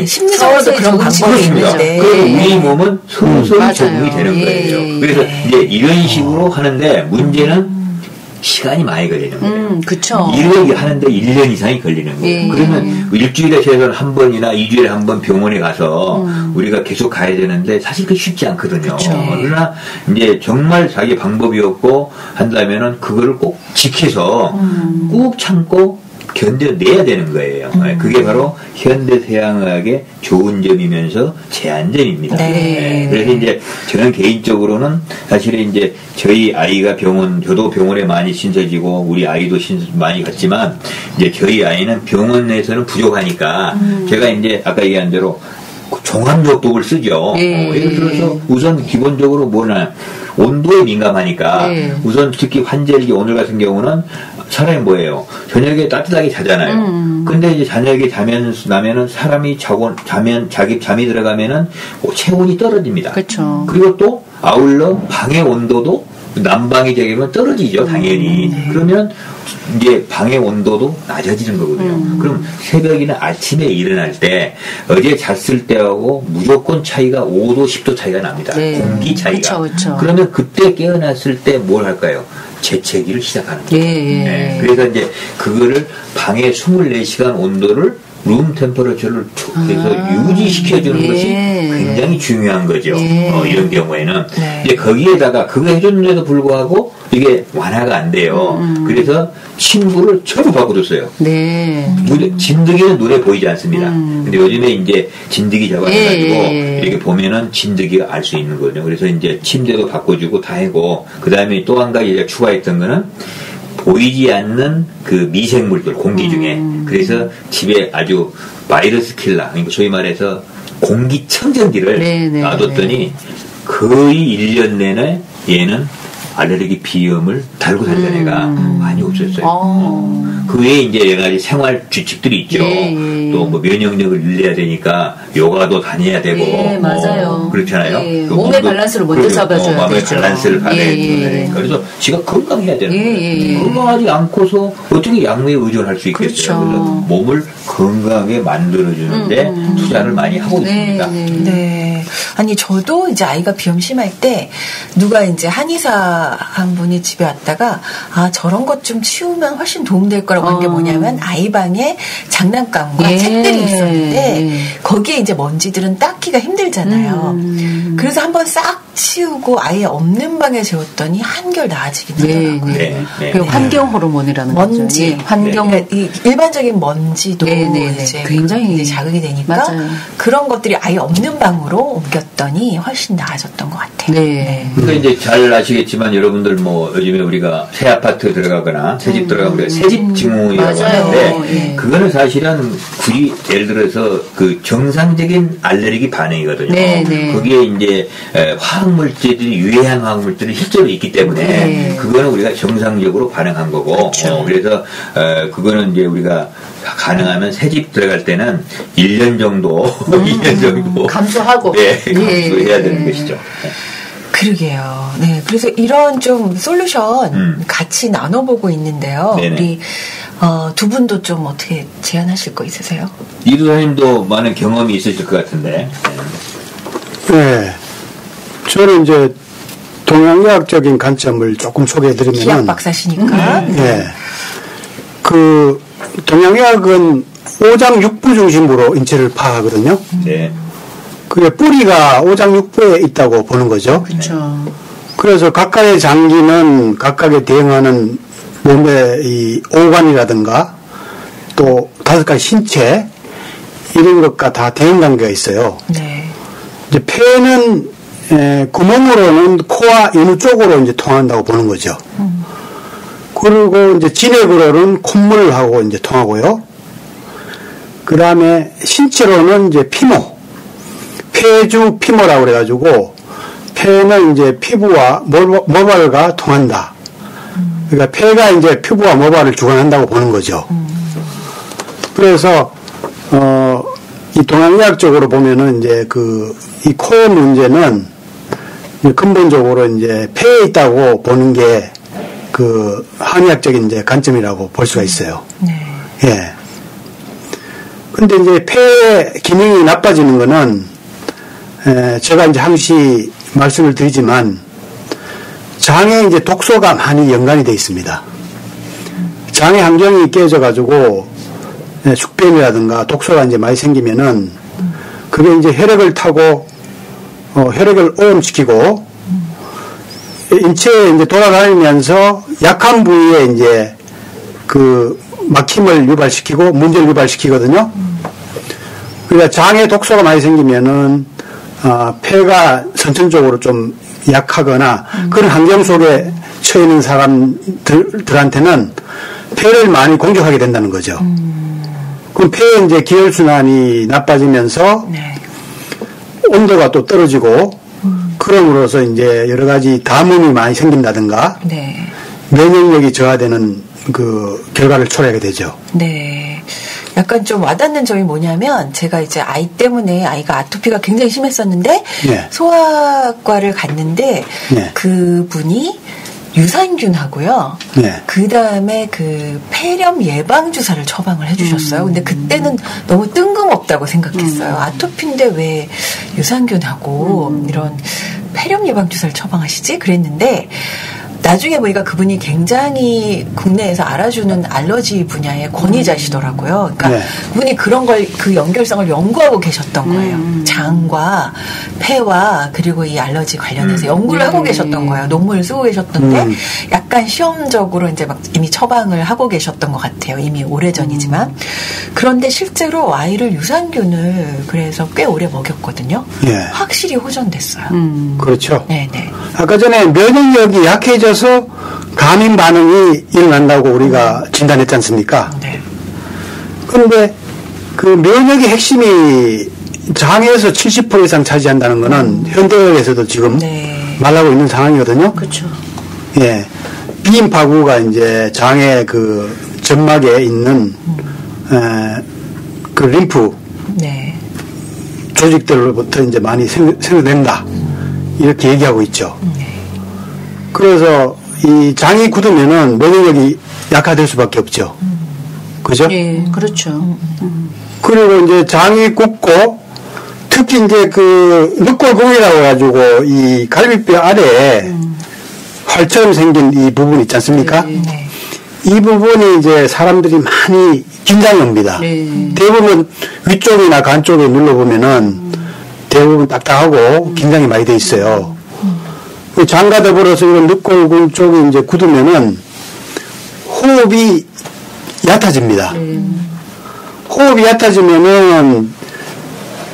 심리적으로도 그런 방법이 있는데 그래서 우리 몸은 서서히 적응이 되는 거예요. 그래서 이제 이런 식으로 하는데 문제는 시간이 많이 걸리는 거예요. 그쵸. 이렇게 하는데 1년 이상이 걸리는 거예요. 그러면 일주일에 최소한 한 번이나 2주일에 한 번 병원에 가서 우리가 계속 가야 되는데 사실 그게 쉽지 않거든요. 그러나 이제 정말 자기 방법이 없고 한다면은 그거를 꼭 지켜서 꾹 참고 견뎌내야 되는 거예요. 그게 바로 현대서양의학의 좋은 점이면서 제한점입니다. 그래서 이제 저는 개인적으로는 사실은 이제 저희 아이가 저도 병원에 많이 신서지고 우리 아이도 많이 갔지만 이제 저희 아이는 병원에서는 부족하니까 제가 이제 아까 얘기한 대로 종합요법을 쓰죠. 예를 들어서 우선 기본적으로 온도에 민감하니까 우선 특히 환절기 오늘 같은 경우는 사람이 뭐예요? 저녁에 따뜻하게 자잖아요. 근데 이제 저녁에 나면은 사람이 잠이 들어가면은 체온이 떨어집니다. 그렇죠. 그리고 또 아울러 방의 온도도 난방이 되면 떨어지죠, 당연히. 그러면 이제 방의 온도도 낮아지는 거거든요. 그럼 새벽이나 아침에 일어날 때 어제 잤을 때하고 무조건 차이가 5도, 10도 차이가 납니다. 공기 차이가. 그쵸. 그러면 그때 깨어났을 때 뭘 할까요? 재채기를 시작하는 거예요. 그래서 이제 그거를 방에 24시간 온도를 룸 템퍼러처를 계속 유지시켜주는 것이 굉장히 중요한 거죠. 이런 경우에는. 이제 거기에다가 그거 해줬는데도 불구하고 이게 완화가 안 돼요. 그래서 침구를 전부 바꿔줬어요. 진드기는 눈에 보이지 않습니다. 근데 요즘에 이제 진드기 잡아가지고 이렇게 보면은 진드기가 알 수 있는 거죠. 그래서 이제 침대도 바꿔주고 다 하고, 그 다음에 또 한 가지 추가했던 거는 보이지 않는 그 미생물들, 공기 중에. 그래서 집에 아주 바이러스 킬러, 그러니까 소위 말해서 공기청정기를 놔뒀더니 거의 1년 내내 얘는 알레르기 비염을 달고 살던 애가 많이 없었어요. 그 외에 이제 여러 가지 생활 규칙들이 있죠. 또 뭐 면역력을 늘려야 되니까 요가도 다녀야 되고. 맞아요. 그렇잖아요. 그 몸의 밸런스를 먼저 잡아줘야 몸의 되죠. 밸런스를 받아야 되니까. 그래서 지가 건강해야 되는 거예요. 건강하지 않고서 어떻게 약물에 의존할 수 있겠어요. 그래서 몸을 건강하게 만들어주는데 투자를 많이 하고 있습니다. 아니, 저도 이제 아이가 비염 심할 때 누가 이제 한의사 한 분이 집에 왔다가 저런 것 좀 치우면 훨씬 도움될 거라고 한 게 뭐냐면 아이방에 장난감과 책들이 있었는데 거기에 이제 먼지들은 닦기가 힘들잖아요. 그래서 한번 싹 치우고 아예 없는 방에 재웠더니 한결 나아지긴 하더라고요. 환경 호르몬이라는 먼지, 거죠. 환경 일반적인 먼지도 이제 굉장히 이제 자극이 되니까 그런 것들이 아예 없는 방으로 옮겼더니 훨씬 나아졌던 것 같아요. 그러니까 이제 잘 아시겠지만 여러분들 뭐 요즘에 우리가 새 아파트 들어가거나 새 집 들어가면 우리가 새집 증후이라고 하는데 그거는 사실은 굳이 예를 들어서 그 정상적인 알레르기 반응이거든요. 거기에 이제 화학물질들이 유해한 화학물질이 실제로 있기 때문에 그거는 우리가 정상적으로 반응한 거고 그래서 그거는 이제 우리가 가능하면 새집 들어갈 때는 1년 정도 2년 정도 감수하고 감수해야 되는 것이죠. 그러게요. 그래서 이런 좀 솔루션 같이 나눠보고 있는데요. 우리 두 분도 좀 어떻게 제안하실 거 있으세요? 이두사님도 많은 경험이 있으실 것 같은데. 저는 이제 동양의학적인 관점을 조금 소개해드리면 기약 박사시니까. 그 동양의학은 오장육부 중심으로 인체를 파악하거든요. 그게 뿌리가 오장육부에 있다고 보는 거죠. 그래서 각각의 장기는 각각에 대응하는 몸의 이 오관이라든가 또 5가지 신체 이런 것과 다 대응 관계가 있어요. 이제 폐는 구멍으로는 코와 인후 쪽으로 이제 통한다고 보는 거죠. 그리고 이제 진액으로는 콧물하고 이제 통하고요. 그 다음에 신체로는 이제 피모, 폐주 피모라고 그래가지고 폐는 이제 피부와 모발과 통한다. 그러니까 폐가 이제 피부와 모발을 주관한다고 보는 거죠. 그래서 이 동양의학적으로 보면은 이제 이 코 문제는 근본적으로 이제 폐에 있다고 보는 게 그 한의학적인 이제 관점이라고 볼 수가 있어요. 근데 이제 폐의 기능이 나빠지는 거는 제가 이제 항시 말씀을 드리지만 장에 이제 독소가 많이 연관이 되어 있습니다. 장의 환경이 깨져가지고 숙변이라든가 독소가 이제 많이 생기면은 그게 이제 혈액을 타고 혈액을 오염시키고 인체에 이제 돌아다니면서 약한 부위에 이제 그 막힘을 유발시키고 문제를 유발시키거든요. 그러니까 장에 독소가 많이 생기면은 폐가 선천적으로 좀 약하거나 그런 환경 속에 처해 있는 사람들한테는 폐를 많이 공격하게 된다는 거죠. 그럼 폐의 이제 기혈순환이 나빠지면서 온도가 또 떨어지고 그럼으로써 이제 여러 가지 담음이 많이 생긴다든가 면역력이 저하되는 그 결과를 초래하게 되죠. 약간 좀 와닿는 점이 뭐냐면 제가 이제 아이 때문에 아이가 아토피가 굉장히 심했었는데 소아과를 갔는데 그분이 유산균하고요. 그 다음에 그 폐렴 예방 주사를 처방을 해주셨어요. 근데 그때는 너무 뜬금없다고 생각했어요. 아토피인데 왜 유산균하고 이런 폐렴 예방 주사를 처방하시지? 그랬는데 나중에 보니까 그분이 굉장히 국내에서 알아주는 알러지 분야의 권위자시더라고요. 그러니까 네. 그분이 그런 걸, 그 연결성을 연구하고 계셨던 거예요. 장과 폐와 그리고 이 알러지 관련해서 연구를 하고 계셨던 거예요. 논문을 쓰고 계셨던데 약간 시험적으로 이제 막 이미 처방을 하고 계셨던 것 같아요. 이미 오래전이지만. 그런데 실제로 아이를 유산균을 그래서 꽤 오래 먹였거든요. 예. 확실히 호전됐어요. 그렇죠. 네네. 아까 전에 면역력이 약해져서 감인 반응이 일어난다고 우리가 진단했지 않습니까? 네. 그런데 그 면역의 핵심이 장에서 70% 이상 차지한다는 거는 현대의학에서도 지금 네. 말하고 있는 상황이거든요. 그렇죠. 예. 비인파구가 이제 장의 그 점막에 있는 그 림프 네. 조직들로부터 이제 많이 생성된다. 이렇게 얘기하고 있죠. 그래서 이 장이 굳으면은 면역력이 약화될 수밖에 없죠. 그죠? 예, 그렇죠. 그리고 이제 장이 굳고 특히 이제 그 늑골공이라고 해가지고 이 갈비뼈 아래에 활처럼 생긴 이 부분 있지 않습니까? 네. 이 부분이 이제 사람들이 많이 긴장이 옵니다. 네. 대부분 위쪽이나 간 쪽에 눌러보면은 대부분 딱딱하고 긴장이 많이 돼 있어요. 그 장과 더불어서 이런 늑골근 쪽이 이제 굳으면은 호흡이 얕아집니다. 호흡이 얕아지면은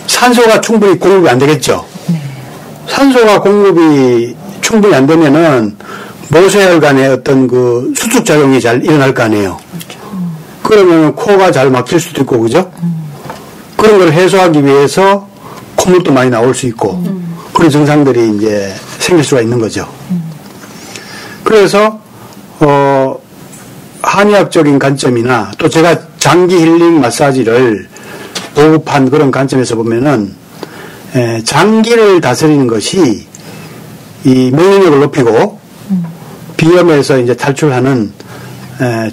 산소가 충분히 공급이 안 되겠죠. 산소가 공급이 충분히 안 되면은 모세혈관의 어떤 그 수축 작용이 잘 일어날 거 아니에요. 그러면 코가 잘 막힐 수도 있고, 그죠? 그런 걸 해소하기 위해서 콧물도 많이 나올 수 있고, 그런 증상들이 이제 생길 수가 있는 거죠. 그래서, 한의학적인 관점이나 또 제가 장기 힐링 마사지를 보급한 그런 관점에서 보면은, 장기를 다스리는 것이 이 면역력을 높이고, 비염에서 이제 탈출하는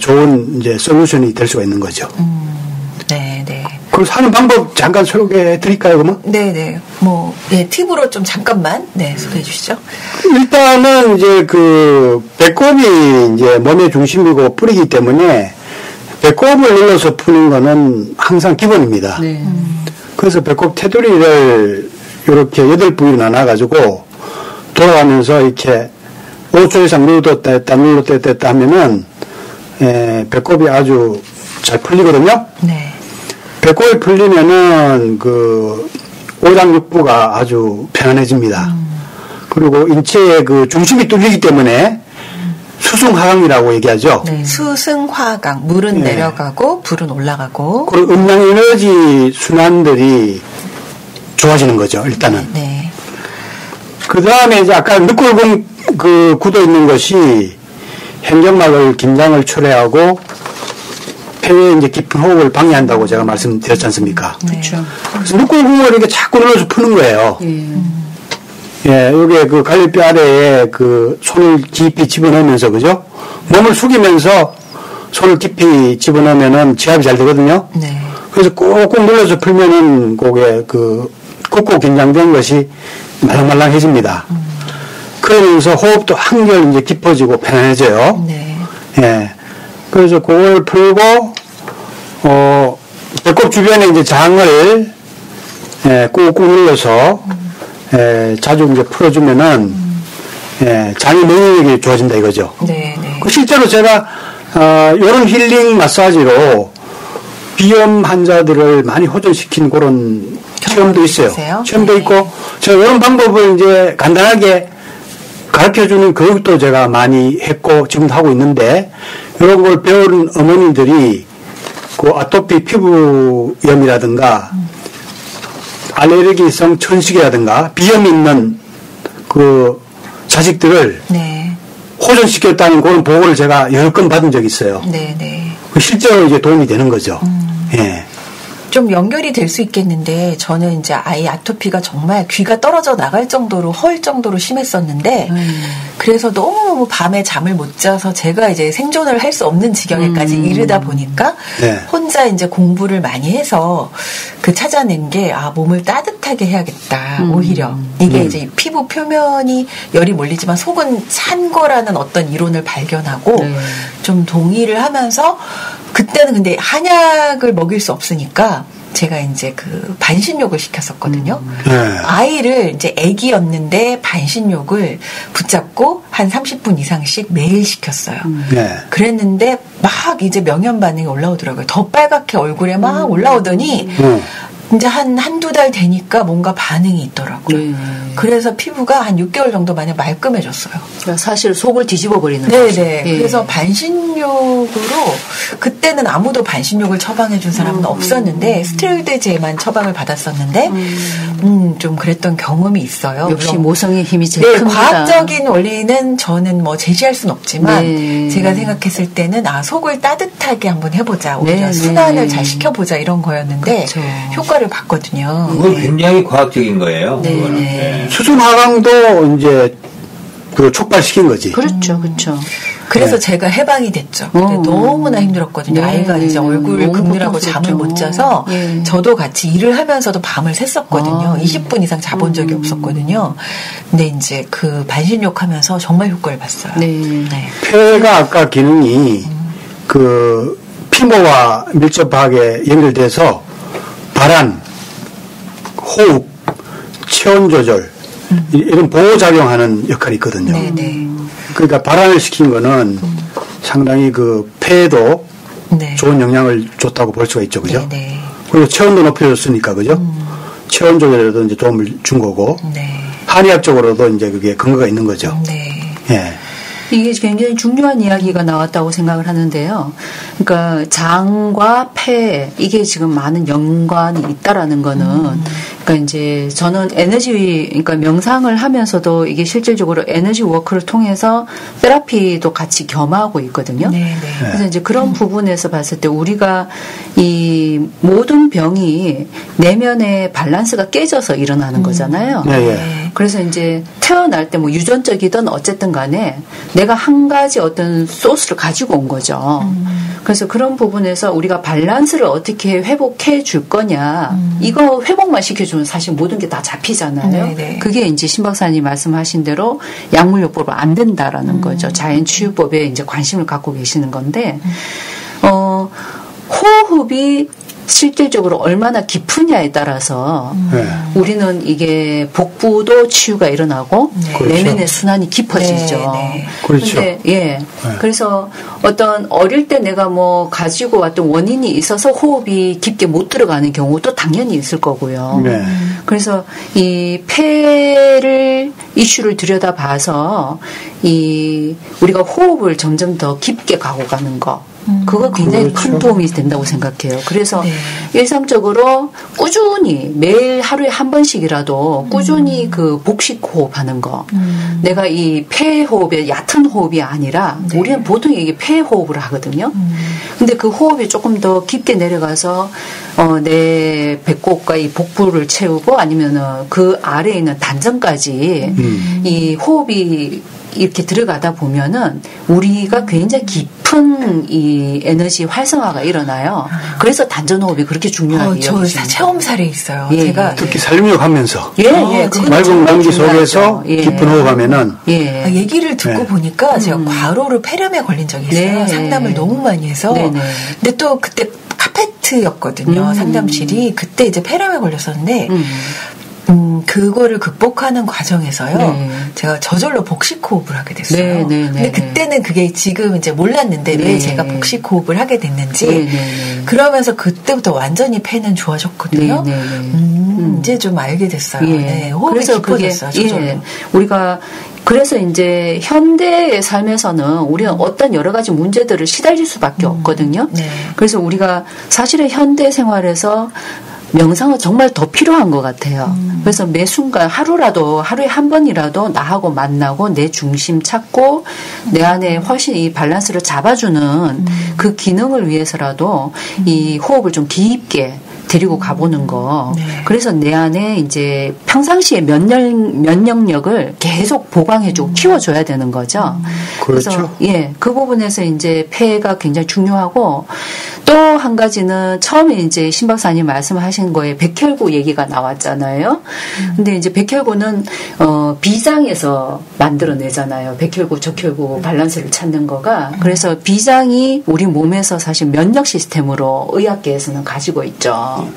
좋은 이제 솔루션이 될 수가 있는 거죠. 네, 네. 그걸 하는 방법 잠깐 소개해 드릴까요, 그러면? 네, 네. 뭐, 예, 팁으로 좀 잠깐만, 네, 소개해 주시죠. 일단은 이제 그 배꼽이 이제 몸의 중심이고 뿌리기 때문에 배꼽을 눌러서 푸는 거는 항상 기본입니다. 네. 그래서 배꼽 테두리를 이렇게 8부위로 나눠가지고 돌아가면서 이렇게 5초 이상 눌렀다 했다 눌렀다 했다 하면은 배꼽이 아주 잘 풀리거든요. 네. 배꼽이 풀리면은 그 오장육부가 아주 편안해집니다. 그리고 인체의 그 중심이 뚫리기 때문에 수승하강이라고 얘기하죠. 네. 수승화강. 물은 내려가고, 불은 올라가고. 그리고 음양 에너지 순환들이 좋아지는 거죠, 일단은. 네. 그 다음에 이제 아까 늑골근 그 굳어 있는 것이 횡격막을 긴장을 초래하고 폐에 이제 깊은 호흡을 방해한다고 제가 말씀드렸지 않습니까? 그렇죠. 그래서 늑골근을 이렇게 자꾸 눌러서 푸는 거예요. 예, 여기에 그 갈비뼈 아래에 그 손을 깊이 집어넣으면서, 그죠? 몸을 숙이면서 손을 깊이 집어넣으면은 지압이 잘 되거든요. 네. 그래서 꾹꾹 눌러서 풀면은 그게 그 꾹꾹 긴장된 것이 말랑말랑해집니다. 그러면서 호흡도 한결 이제 깊어지고 편안해져요. 네. 예. 그래서 그걸 풀고, 배꼽 주변에 이제 장을, 꾹꾹 눌러서, 자주 이제 풀어주면은, 장의 면역력이 좋아진다 이거죠. 네, 네. 그 실제로 제가, 요런 힐링 마사지로 비염 환자들을 많이 호전시킨 그런 체험도 있어요. 있으세요? 체험도 네. 있고, 제가 이런 방법을 이제 간단하게 가르쳐주는 교육도 제가 많이 했고, 지금도 하고 있는데, 이런 걸 배우는 어머니들이 그 아토피 피부염이라든가, 알레르기성 천식이라든가, 비염이 있는 그 자식들을 네. 호전시켰다는 그런 보고를 제가 여러 건 받은 적이 있어요. 네, 네. 실제로 이제 도움이 되는 거죠. 예. 좀 연결이 될 수 있겠는데 저는 이제 아이 아토피가 정말 귀가 떨어져 나갈 정도로 허울 정도로 심했었는데 그래서 너무너무 밤에 잠을 못 자서 제가 이제 생존을 할 수 없는 지경에까지 이르다 보니까 네. 혼자 이제 공부를 많이 해서 그 찾아낸 게 몸을 따뜻하게 해야겠다. 오히려 이게 이제 피부 표면이 열이 몰리지만 속은 찬 거라는 어떤 이론을 발견하고 좀 동의를 하면서 그때는 근데 한약을 먹일 수 없으니까 제가 이제 그 반신욕을 시켰었거든요. 아이를 이제 아기였는데 반신욕을 붙잡고 한 30분 이상씩 매일 시켰어요. 네. 그랬는데 막 이제 명현 반응이 올라오더라고요. 더 빨갛게 얼굴에 막 올라오더니 이제 한두 달 되니까 뭔가 반응이 있더라고요. 그래서 피부가 한 6개월 정도 만에 말끔해졌어요. 그러니까 사실 속을 뒤집어 버리는 네네. 거죠. 그래서 반신욕으로 그때는 아무도 반신욕을 처방해 준 사람은 없었는데 스테로이드제만 처방을 받았었는데 좀 그랬던 경험이 있어요. 역시 물론 모성의 힘이 제일 큽니다. 과학적인 원리는 저는 뭐 제시할 수는 없지만 제가 생각했을 때는 속을 따뜻하게 한번 해보자. 오히려 순환을 잘 시켜보자 이런 거였는데 그렇죠. 효과를 봤거든요. 그건 굉장히 과학적인 거예요. 그거는. 네. 수분 하강도 이제 그 촉발시킨 거지. 그렇죠, 그렇죠. 그래서 제가 해방이 됐죠. 근데 너무나 힘들었거든요. 아이가 이제 얼굴을 긁느라고 잠을 못 자서 저도 같이 일을 하면서도 밤을 샜었거든요. 20분 이상 자본 적이 없었거든요. 근데 이제 그 반신욕 하면서 정말 효과를 봤어요. 네. 폐가 아까 기능이 그 피모와 밀접하게 연결돼서 발한, 호흡, 체온 조절 이런 보호작용하는 역할이 있거든요. 네네. 그러니까 발한을 시킨 거는 상당히 그 폐에도 좋은 영향을 줬다고 볼 수가 있죠. 그죠? 네네. 그리고 체온도 높여줬으니까, 그죠? 체온 조절에도 이제 도움을 준 거고, 한의학적으로도 이제 그게 근거가 있는 거죠. 예. 이게 굉장히 중요한 이야기가 나왔다고 생각을 하는데요. 그러니까 장과 폐 이게 지금 많은 연관이 있다라는 거는 그러니까 이제 저는 그러니까 명상을 하면서도 이게 실질적으로 에너지 워크를 통해서 테라피도 같이 겸하고 있거든요. 그래서 이제 그런 부분에서 봤을 때 우리가 이 모든 병이 내면의 밸런스가 깨져서 일어나는 거잖아요. 그래서 이제 태어날 때 뭐 유전적이든 어쨌든 간에 내가 한 가지 어떤 소스를 가지고 온 거죠. 그래서 그런 부분에서 우리가 밸런스를 어떻게 회복해 줄 거냐. 이거 회복만 시켜주면 사실 모든 게 다 잡히잖아요. 그게 이제 신 박사님 말씀하신 대로 약물요법으로 안 된다라는 거죠. 자연치유법에 이제 관심을 갖고 계시는 건데, 호흡이 실질적으로 얼마나 깊으냐에 따라서 우리는 이게 복부도 치유가 일어나고 내면의 순환이 깊어지죠. 그렇죠. 근데 그래서 어떤 어릴 때 내가 뭐 가지고 왔던 원인이 있어서 호흡이 깊게 못 들어가는 경우도 당연히 있을 거고요. 그래서 이 폐를 이슈를 들여다봐서 이 우리가 호흡을 점점 더 깊게 가고 가는 거. 그거 굉장히 큰 도움이 된다고 생각해요. 그래서 일상적으로 꾸준히 매일 하루에 한 번씩이라도 꾸준히 그 복식 호흡하는 거. 내가 이 폐 호흡의 얕은 호흡이 아니라 우리는 보통 이게 폐 호흡을 하거든요. 근데 그 호흡이 조금 더 깊게 내려가서 내 배꼽과 이 복부를 채우고 아니면 그 아래에 있는 단전까지 이 호흡이 이렇게 들어가다 보면은 우리가 굉장히 깊은 이 에너지 활성화가 일어나요. 그래서 단전호흡이 그렇게 중요하게 여겨집니다. 저 체험 사례 있어요. 제가 특히 살림욕 하면서 맑은 공기 속에서 깊은 호흡하면은 얘기를 듣고 보니까 제가 과로를 폐렴에 걸린 적이 있어요. 상담을 너무 많이 해서. 근데 또 그때 카페트였거든요. 상담실이. 그때 이제 폐렴에 걸렸었는데 그거를 극복하는 과정에서요. 제가 저절로 복식호흡을 하게 됐어요. 근데 그때는 그게 지금 이제 몰랐는데 왜 제가 복식호흡을 하게 됐는지 그러면서 그때부터 완전히 폐는 좋아졌거든요. 이제 좀 알게 됐어요. 호흡이 깊어졌어요. 저절로. 우리가 그래서 이제 현대의 삶에서는 우리는 어떤 여러 가지 문제들을 시달릴 수밖에 없거든요. 그래서 우리가 사실은 현대 생활에서 명상은 정말 더 필요한 것 같아요. 그래서 매 순간 하루에 한 번이라도 나하고 만나고 내 중심 찾고 내 안에 훨씬 이 밸런스를 잡아주는 그 기능을 위해서라도 이 호흡을 좀 깊게 데리고 가보는 거. 네. 그래서 내 안에 이제 평상시에 면역력을 계속 보강해주고 키워줘야 되는 거죠. 그렇죠. 그래서 예, 그 부분에서 이제 폐가 굉장히 중요하고 또 한 가지는 처음에 이제 신 박사님 말씀하신 거에 백혈구 얘기가 나왔잖아요. 근데 이제 백혈구는 비장에서 만들어내잖아요. 백혈구, 적혈구 밸런스를 찾는 거가. 그래서 비장이 우리 몸에서 사실 면역 시스템으로 의학계에서는 가지고 있죠.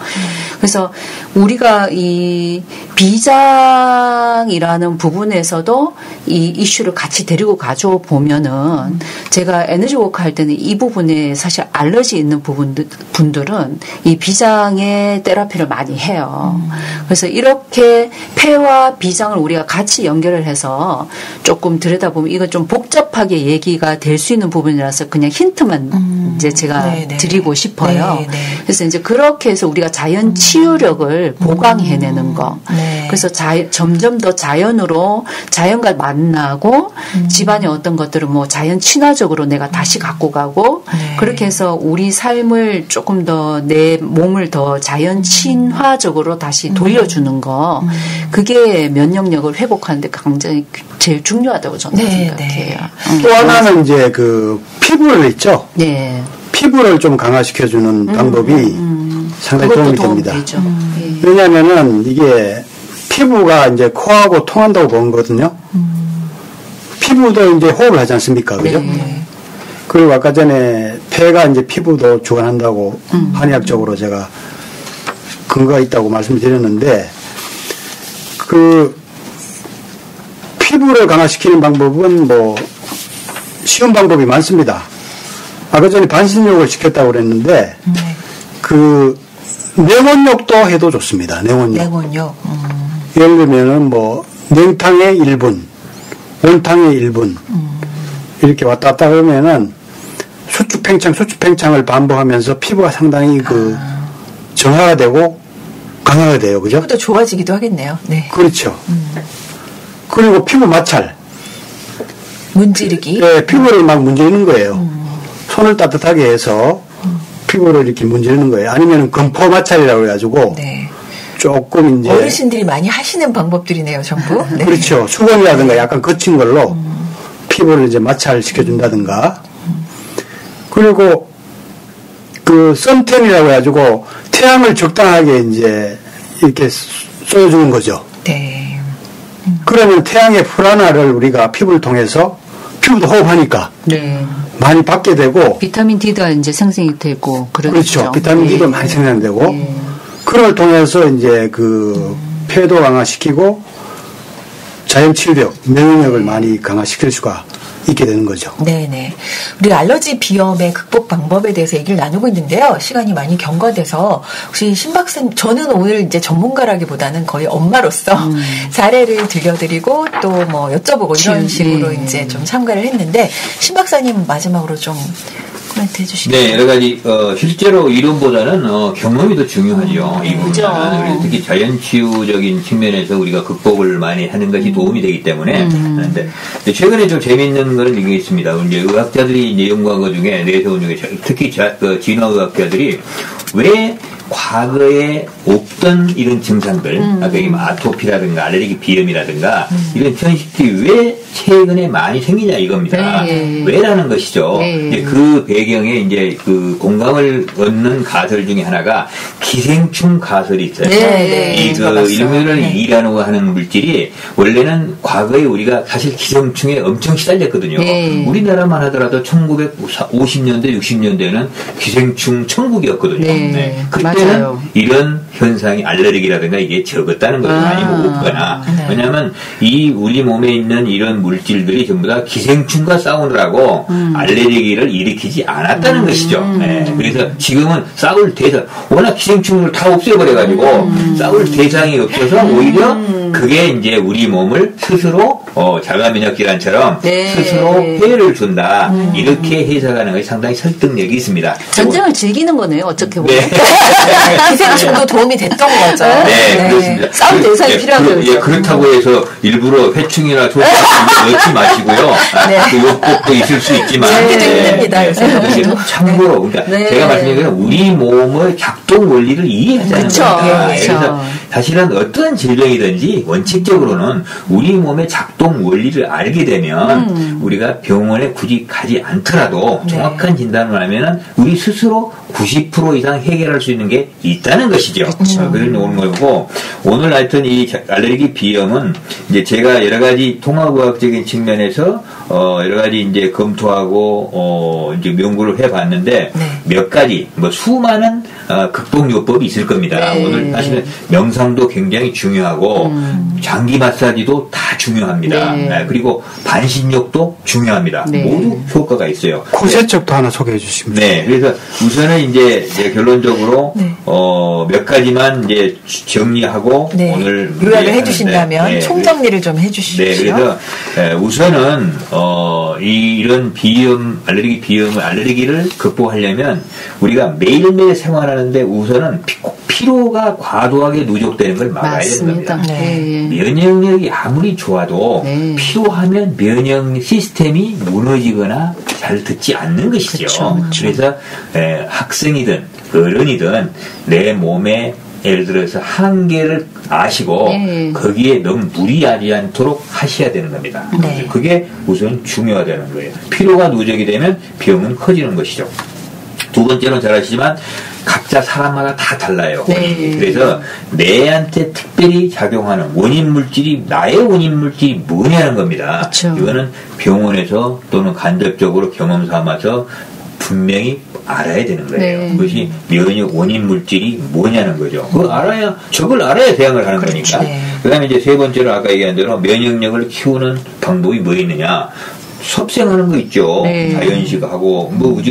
그래서 우리가 이 비장이라는 부분에서도 이 이슈를 같이 데리고 가져 보면은 제가 에너지 워크 할 때는 이 부분에 사실 알러지 있는 분들은 이 비장의 테라피를 많이 해요. 그래서 이렇게 폐와 비장을 우리가 같이 연결을 해서 조금 들여다보면 이거 좀 복잡하게 얘기가 될 수 있는 부분이라서 그냥 힌트만 이제 제가 네네. 드리고 싶어요. 네네. 그래서 이제 그렇게 해서 우리가 자연 치유력을 보강해내는 거. 네. 그래서 점점 더 자연으로 자연과 만나고 집안의 어떤 것들을 뭐 자연 친화적으로 내가 다시 갖고 가고 네. 그렇게 해서 우리 삶을 조금 더 내 몸을 더 자연 친화적으로 다시 돌려주는 거. 그게 면역력을 회복하는데 굉장히 제일 중요하다고 저는 네, 생각해요. 또 하나는 이제 그 피부를 있죠. 네. 피부를 좀 강화시켜주는 방법이 상당히 도움이 됩니다. 되죠. 예. 왜냐하면은 이게 피부가 이제 코하고 통한다고 본 거거든요. 피부도 이제 호흡을 하지 않습니까? 그죠? 네. 그리고 아까 전에 폐가 이제 피부도 주관한다고 한의학적으로 제가 근거가 있다고 말씀드렸는데 그 피부를 강화시키는 방법은 뭐 쉬운 방법이 많습니다. 아까 전에 반신욕을 시켰다고 그랬는데 네. 그 냉온욕도 해도 좋습니다. 냉온욕. 냉온요. 예를 들면은 뭐 냉탕에 1분, 온탕에 1분 이렇게 왔다 갔다 하면은 수축팽창을 반복하면서 피부가 상당히 그 정화가 되고 강화가 돼요. 그죠? 피부도 좋아지기도 하겠네요. 네. 그렇죠. 그리고 피부 마찰. 문지르기. 네, 피부를 막 문지르는 거예요. 손을 따뜻하게 해서 피부를 이렇게 문지르는 거예요. 아니면 금포 마찰이라고 해가지고 네. 조금 이제 어르신들이 많이 하시는 방법들이네요, 전부. 네. 그렇죠. 수건이라든가 약간 거친 걸로 피부를 이제 마찰시켜준다든가. 그리고 그 선텐이라고 해가지고 태양을 적당하게 이제 이렇게 쏘여주는 거죠. 네. 그러면 태양의 풀하나를 우리가 피부를 통해서 피부도 호흡하니까 네. 많이 받게 되고 비타민 D가 이제 생성이 되고 그렇죠. 비타민 D도 많이 생산되고 그런 걸 통해서 이제 그 폐도 강화시키고 자연 치유력, 면역력을 많이 강화시킬 수가 있게 되는 거죠. 네네. 우리 알러지 비염의 극복 방법에 대해서 얘기를 나누고 있는데요. 시간이 많이 경과돼서 혹시 신 박사님, 저는 오늘 이제 전문가라기보다는 거의 엄마로서 사례를 들려드리고 또 뭐 여쭤보고 이런 식으로 이제 좀 참가를 했는데 신 박사님 마지막으로 좀 코멘트 해주시겠어요? 네, 여러 가지 실제로 이론보다는 경험이 더 중요하죠. 이 부분은 특히 자연치유적인 측면에서 우리가 극복을 많이 하는 것이 도움이 되기 때문에 하는데 최근에 좀 재미있는 거는 이게 있습니다. 이제 의학자들이 이제 연구한 것 중에 내세운 중에 특히 진화의학자들이 왜 과거에 없던 이런 증상들, 아까 아토피라든가 알레르기 비염이라든가 이런 현식들이 왜 최근에 많이 생기냐 이겁니다. 네. 왜라는 것이죠. 네. 이제 그 배경에 이제 그 공감을 얻는 가설 중에 하나가 기생충 가설이 있어요. 네. 이 그 일면을 이라고 하는 물질이 원래는 과거에 우리가 사실 기생충에 엄청 시달렸거든요. 네. 우리나라만 하더라도 1950년대, 60년대에는 기생충 천국이었거든요. 네. 그때는 맞아요. 이런 현상이 알레르기라든가 이게 적었다는 것을 많이 보거나 네. 왜냐하면 이 우리 몸에 있는 이런 물질들이 전부 다 기생충과 싸우느라고 알레르기를 일으키지 않았다는 것이죠. 네. 그래서 지금은 싸울 대상, 워낙 기생충을 다 없애버려가지고 싸울 대상이 없어서 오히려 그게 이제 우리 몸을 스스로 자가면역질환처럼 네. 스스로 폐해를 준다. 이렇게 해석하는 것이 상당히 설득력이 있습니다. 전쟁을 즐기는 거네요. 어떻게 보면. 네. 기생충도 도움이 됐던 거죠. 네, 그렇습니다. 싸움 대상이 필요하죠. 그렇다고 해서 일부러 회충이나 소주 넣지 마시고요. 그 요법도 있을 수 있지만. 참기도 힘듭니다, 요새. 참고로, 그러니까 제가 말씀드린 건 우리 몸의 작동 원리를 이해하자는 겁니다. 그래서 사실은 어떤 질병이든지 원칙적으로는 우리 몸의 작동 원리를 알게 되면 우리가 병원에 굳이 가지 않더라도 정확한 진단을 하면은 우리 스스로 90% 이상 해결할 수 있는 게 있다는 것이죠. 그런 오는 거고, 오늘 하여튼 이 알레르기 비염은 이제 제가 여러 가지 통합의학적인 측면에서 여러 가지 이제 검토하고 이제 연구를 해봤는데 몇 가지 뭐 수많은 극복 요법이 있을 겁니다. 오늘 사실은 명상도 굉장히 중요하고 장기 마사지도 다 중요합니다. 그리고 반신욕도 중요합니다. 모두 효과가 있어요. 코세척도 하나 소개해 주시면. 네, 그래서 우선은 이제 결론적으로 몇 가지만 이제 정리하고 오늘 요약을 해주신다면 총정리를 좀 해주시죠. 네, 그래서 우선은 이런 비염, 알레르기를 극복하려면 우리가 매일매일 생활하는데 우선은 피로가 과도하게 누적되는 걸 막아야 되는 겁니다. 면역력이 아무리 좋아도 피로하면 면역 시스템이 무너지거나 잘 듣지 않는 것이죠. 그래서 학생이든 어른이든 내 몸에 예를 들어서 한계를 아시고 거기에 너무 무리하지 않도록 하셔야 되는 겁니다. 그게 우선 중요하다는 거예요. 피로가 누적이 되면 병은 커지는 것이죠. 두 번째는 잘 아시지만 각자 사람마다 다 달라요. 그래서 내한테 특별히 작용하는 원인 물질이 나의 원인 물질이 뭐냐는 겁니다. 이거는 병원에서 또는 간접적으로 경험 삼아서 분명히 알아야 되는 거예요. 그것이 면역 원인 물질이 뭐냐는 거죠. 저걸 알아야 대응을 하는 거니까. 그 다음에 이제 세 번째로 아까 얘기한 대로 면역력을 키우는 방법이 뭐 있느냐. 섭생하는 거 있죠. 자연식하고 뭐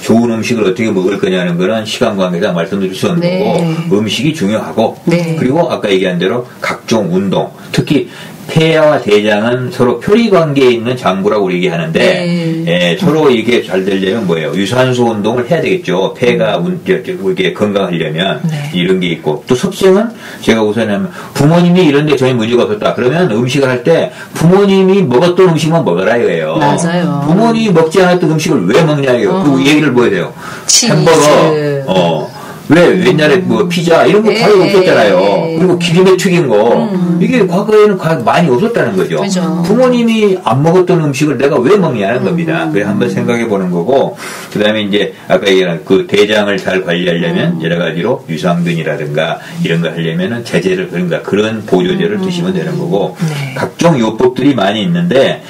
좋은 음식을 어떻게 먹을 거냐는 거는 시간 관계상 말씀드릴 수 없는 거고 음식이 중요하고 그리고 아까 얘기한 대로 각종 운동 특히 폐와 대장은 서로 표리 관계에 있는 장부라고 우리 얘기하는데 서로 이게 잘 되려면 뭐예요? 유산소 운동을 해야 되겠죠. 폐가 이게 건강하려면 이런 게 있고 또 섭생은 제가 우선 부모님이 이런데 전혀 문제가 없었다. 그러면 음식을 할 때 부모님이 먹었던 음식만 먹으라 이거예요. 맞아요. 부모님이 먹지 않았던 음식을 왜 먹냐요. 그 얘기를 뭐 해야 돼요? 햄버거. 왜 옛날에 뭐 피자 이런 거 과연 없었잖아요. 그리고 기름에 튀긴 거 이게 과거에는 많이 없었다는 거죠. 부모님이 안 먹었던 음식을 내가 왜 먹냐는 겁니다. 그래 한번 생각해 보는 거고 그다음에 이제 아까 얘기한 그 대장을 잘 관리하려면 여러 가지로 유산균이라든가 이런 거 하려면은 제재를 그러니까 그런 보조제를 드시면 되는 거고 각종 요법들이 많이 있는데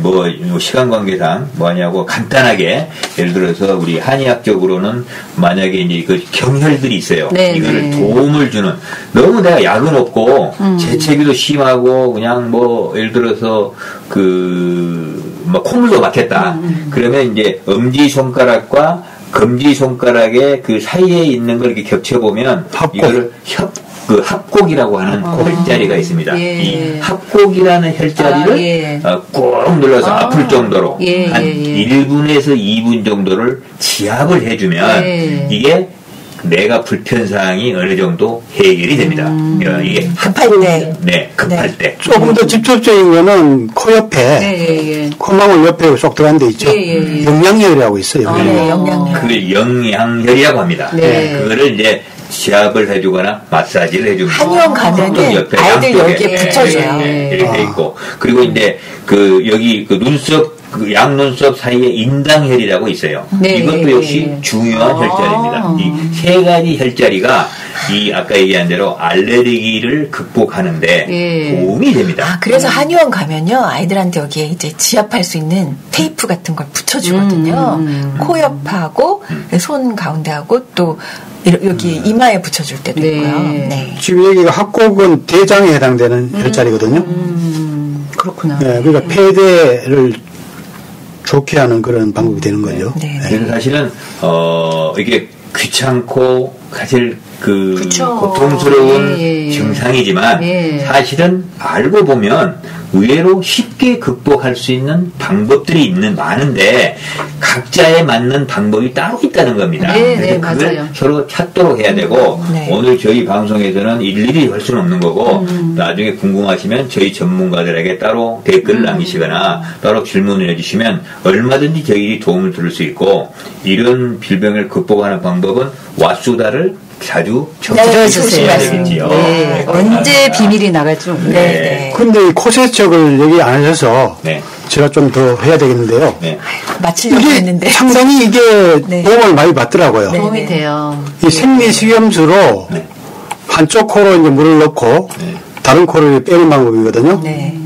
뭐 시간 관계상 뭐하냐고 간단하게 예를 들어서 우리 한의학적으로는 만약에 이제 경혈들이 있어요. 이거를 도움을 주는 너무 내가 약은 없고 재채기도 심하고 그냥 뭐 예를 들어서 뭐 콧물도 막혔다. 그러면 이제 엄지 손가락과 검지 손가락의 그 사이에 있는 걸 이렇게 겹쳐 보면 이거를 합곡이라고 하는 혈자리가 있습니다. 이 합곡이라는 혈자리를 꼭 눌러서 아플 정도로 한 1분에서 2분 정도를 지압을 해주면 이게 내가 불편사항이 어느 정도 해결이 됩니다. 이게 급할 때. 급할 때. 조금 더 직접적인 거는 코 옆에, 콧망울 옆에 쏙 들어간 데 있죠. 영양혈이라고 있어요. 영양혈. 그걸 영양혈이라고 합니다. 그거를 이제 시합을 해주거나 마사지를 해줍니다. 한의원 가면은 아이들 여기에 붙여줘요. 이렇게 돼 있고 그리고 이제 여기 눈썹 양눈썹 사이에 인당혈이라고 있어요. 이것도 역시 중요한 혈자리입니다. 이 세 가지 혈자리가 아까 얘기한 대로 알레르기를 극복하는데 도움이 됩니다. 그래서 한의원 가면요 아이들한테 여기에 이제 지압할 수 있는 테이프 같은 걸 붙여주거든요. 코 옆하고 손 가운데하고 또 여기 이마에 붙여줄 때도 있고요. 지금 여기가 합곡은 대장에 해당되는 혈자리거든요. 그렇구나. 그러니까 폐대를 좋게 하는 그런 방법이 되는 거죠. 그래서 사실은 이게 귀찮고 사실 고통스러운 증상이지만 사실은 알고 보면 의외로 쉽게 극복할 수 있는 방법들이 많은데 각자에 맞는 방법이 따로 있다는 겁니다. 네, 그래서 네, 그걸 맞아요. 서로 찾도록 해야 되고 네. 오늘 저희 방송에서는 일일이 할 수는 없는 거고 나중에 궁금하시면 저희 전문가들에게 따로 댓글을 남기시거나 따로 질문을 해주시면 얼마든지 저희들이 도움을 드릴 수 있고 이런 질병을 극복하는 방법은 왓소다를 자주 들어주세요. 되겠지요. 네, 언제 비밀이 나갈지 모르겠어요. 네. 근데 이 코세척을 얘기 안 하셔서 네. 제가 좀 더 해야 되겠는데요. 네. 마치려고 이게 했는데. 상당히 이게 네. 도움을 많이 받더라고요. 네. 도움이 돼요. 이 생리식염수로 네. 한쪽 코로 이제 물을 넣고 네. 다른 코를 빼는 방법이거든요. 네.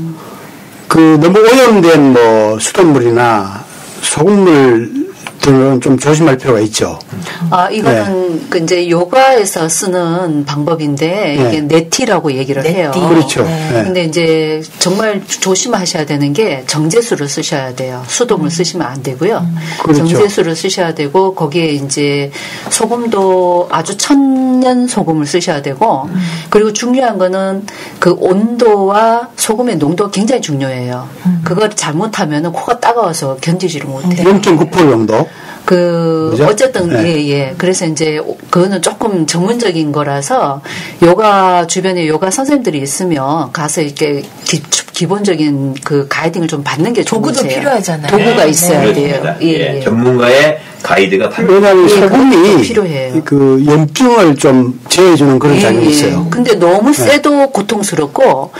그 너무 오염된 뭐 수돗물이나 소금물들은 좀 조심할 필요가 있죠. 이거는 그 이제 요가에서 쓰는 방법인데 이게 네티라고 얘기를 해요. 네티. 그렇죠. 네. 네. 근데 이제 정말 조심하셔야 되는 게 정제수를 쓰셔야 돼요. 수돗물 쓰시면 안 되고요. 그렇죠. 정제수를 쓰셔야 되고 거기에 이제 소금도 아주 천년 소금을 쓰셔야 되고 그리고 중요한 거는 그 온도와 소금의 농도가 굉장히 중요해요. 그걸 잘못하면 코가 따가워서 견디지를 못해요. 0.9% 정도. 그죠? 어쨌든, 네. 예. 그래서 이제, 그거는 조금 전문적인 거라서, 요가, 주변에 요가 선생님들이 있으면 가서 이렇게 기본적인 그 가이딩을 좀 받는 게 좋으세요. 도구도 필요하잖아요. 도구가 네. 있어야 돼요. 그렇습니다. 예, 예. 전문가의 가이드가 반드시 왜냐하면 예, 그것도 소금이 필요해요. 그 염증을 좀 제어해주는 그런 작용이 있어요. 근데 너무 세도 고통스럽고,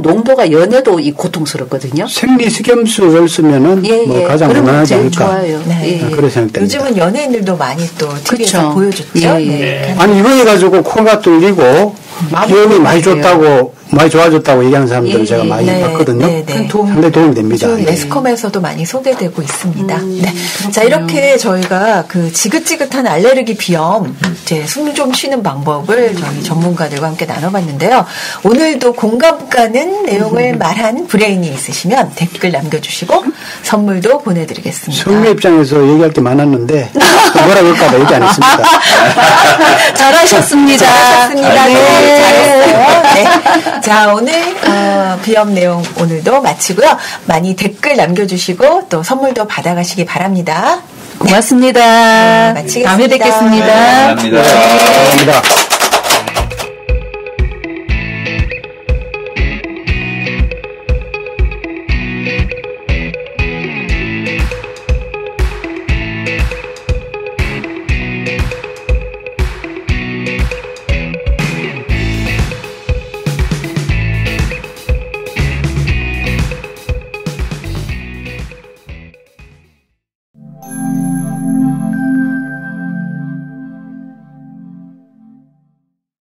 농도가 연해도 이 고통스럽거든요. 생리식염수를 쓰면은 뭐 가장 그러면 무난하지 제일 않을까. 좋아요. 네. 예, 예. 그렇게 생각됩니다. 요즘은 연예인들도 많이 또 TV에서 그쵸. 보여줬죠. 예, 예. 네. 아니 이거 해가지고 코가 뚫리고 기억이 많이 좋아졌다고 얘기하는 사람들을 예, 제가 예. 많이 네, 봤거든요. 네, 네. 상당히 도움이 됩니다. 요즘 예. 매스컴에서도 많이 소개되고 있습니다. 네. 자, 이렇게 저희가 그 지긋지긋한 알레르기 비염, 이제 숨 좀 쉬는 방법을 저희 전문가들과 함께 나눠봤는데요. 오늘도 공감 가는 내용을 말한 브레인이 있으시면 댓글 남겨주시고 선물도 보내드리겠습니다. 성미 입장에서 얘기할 게 많았는데 뭐라 그럴까봐 얘기 안 했습니다. 잘하셨습니다. 잘하셨습니다. 네, 잘했어요. 네. 자, 오늘 비염 내용 오늘도 마치고요. 많이 댓글 남겨주시고 또 선물도 받아가시기 바랍니다. 고맙습니다. 네, 마치겠습니다. 다음에 뵙겠습니다. 감사합니다. 감사합니다.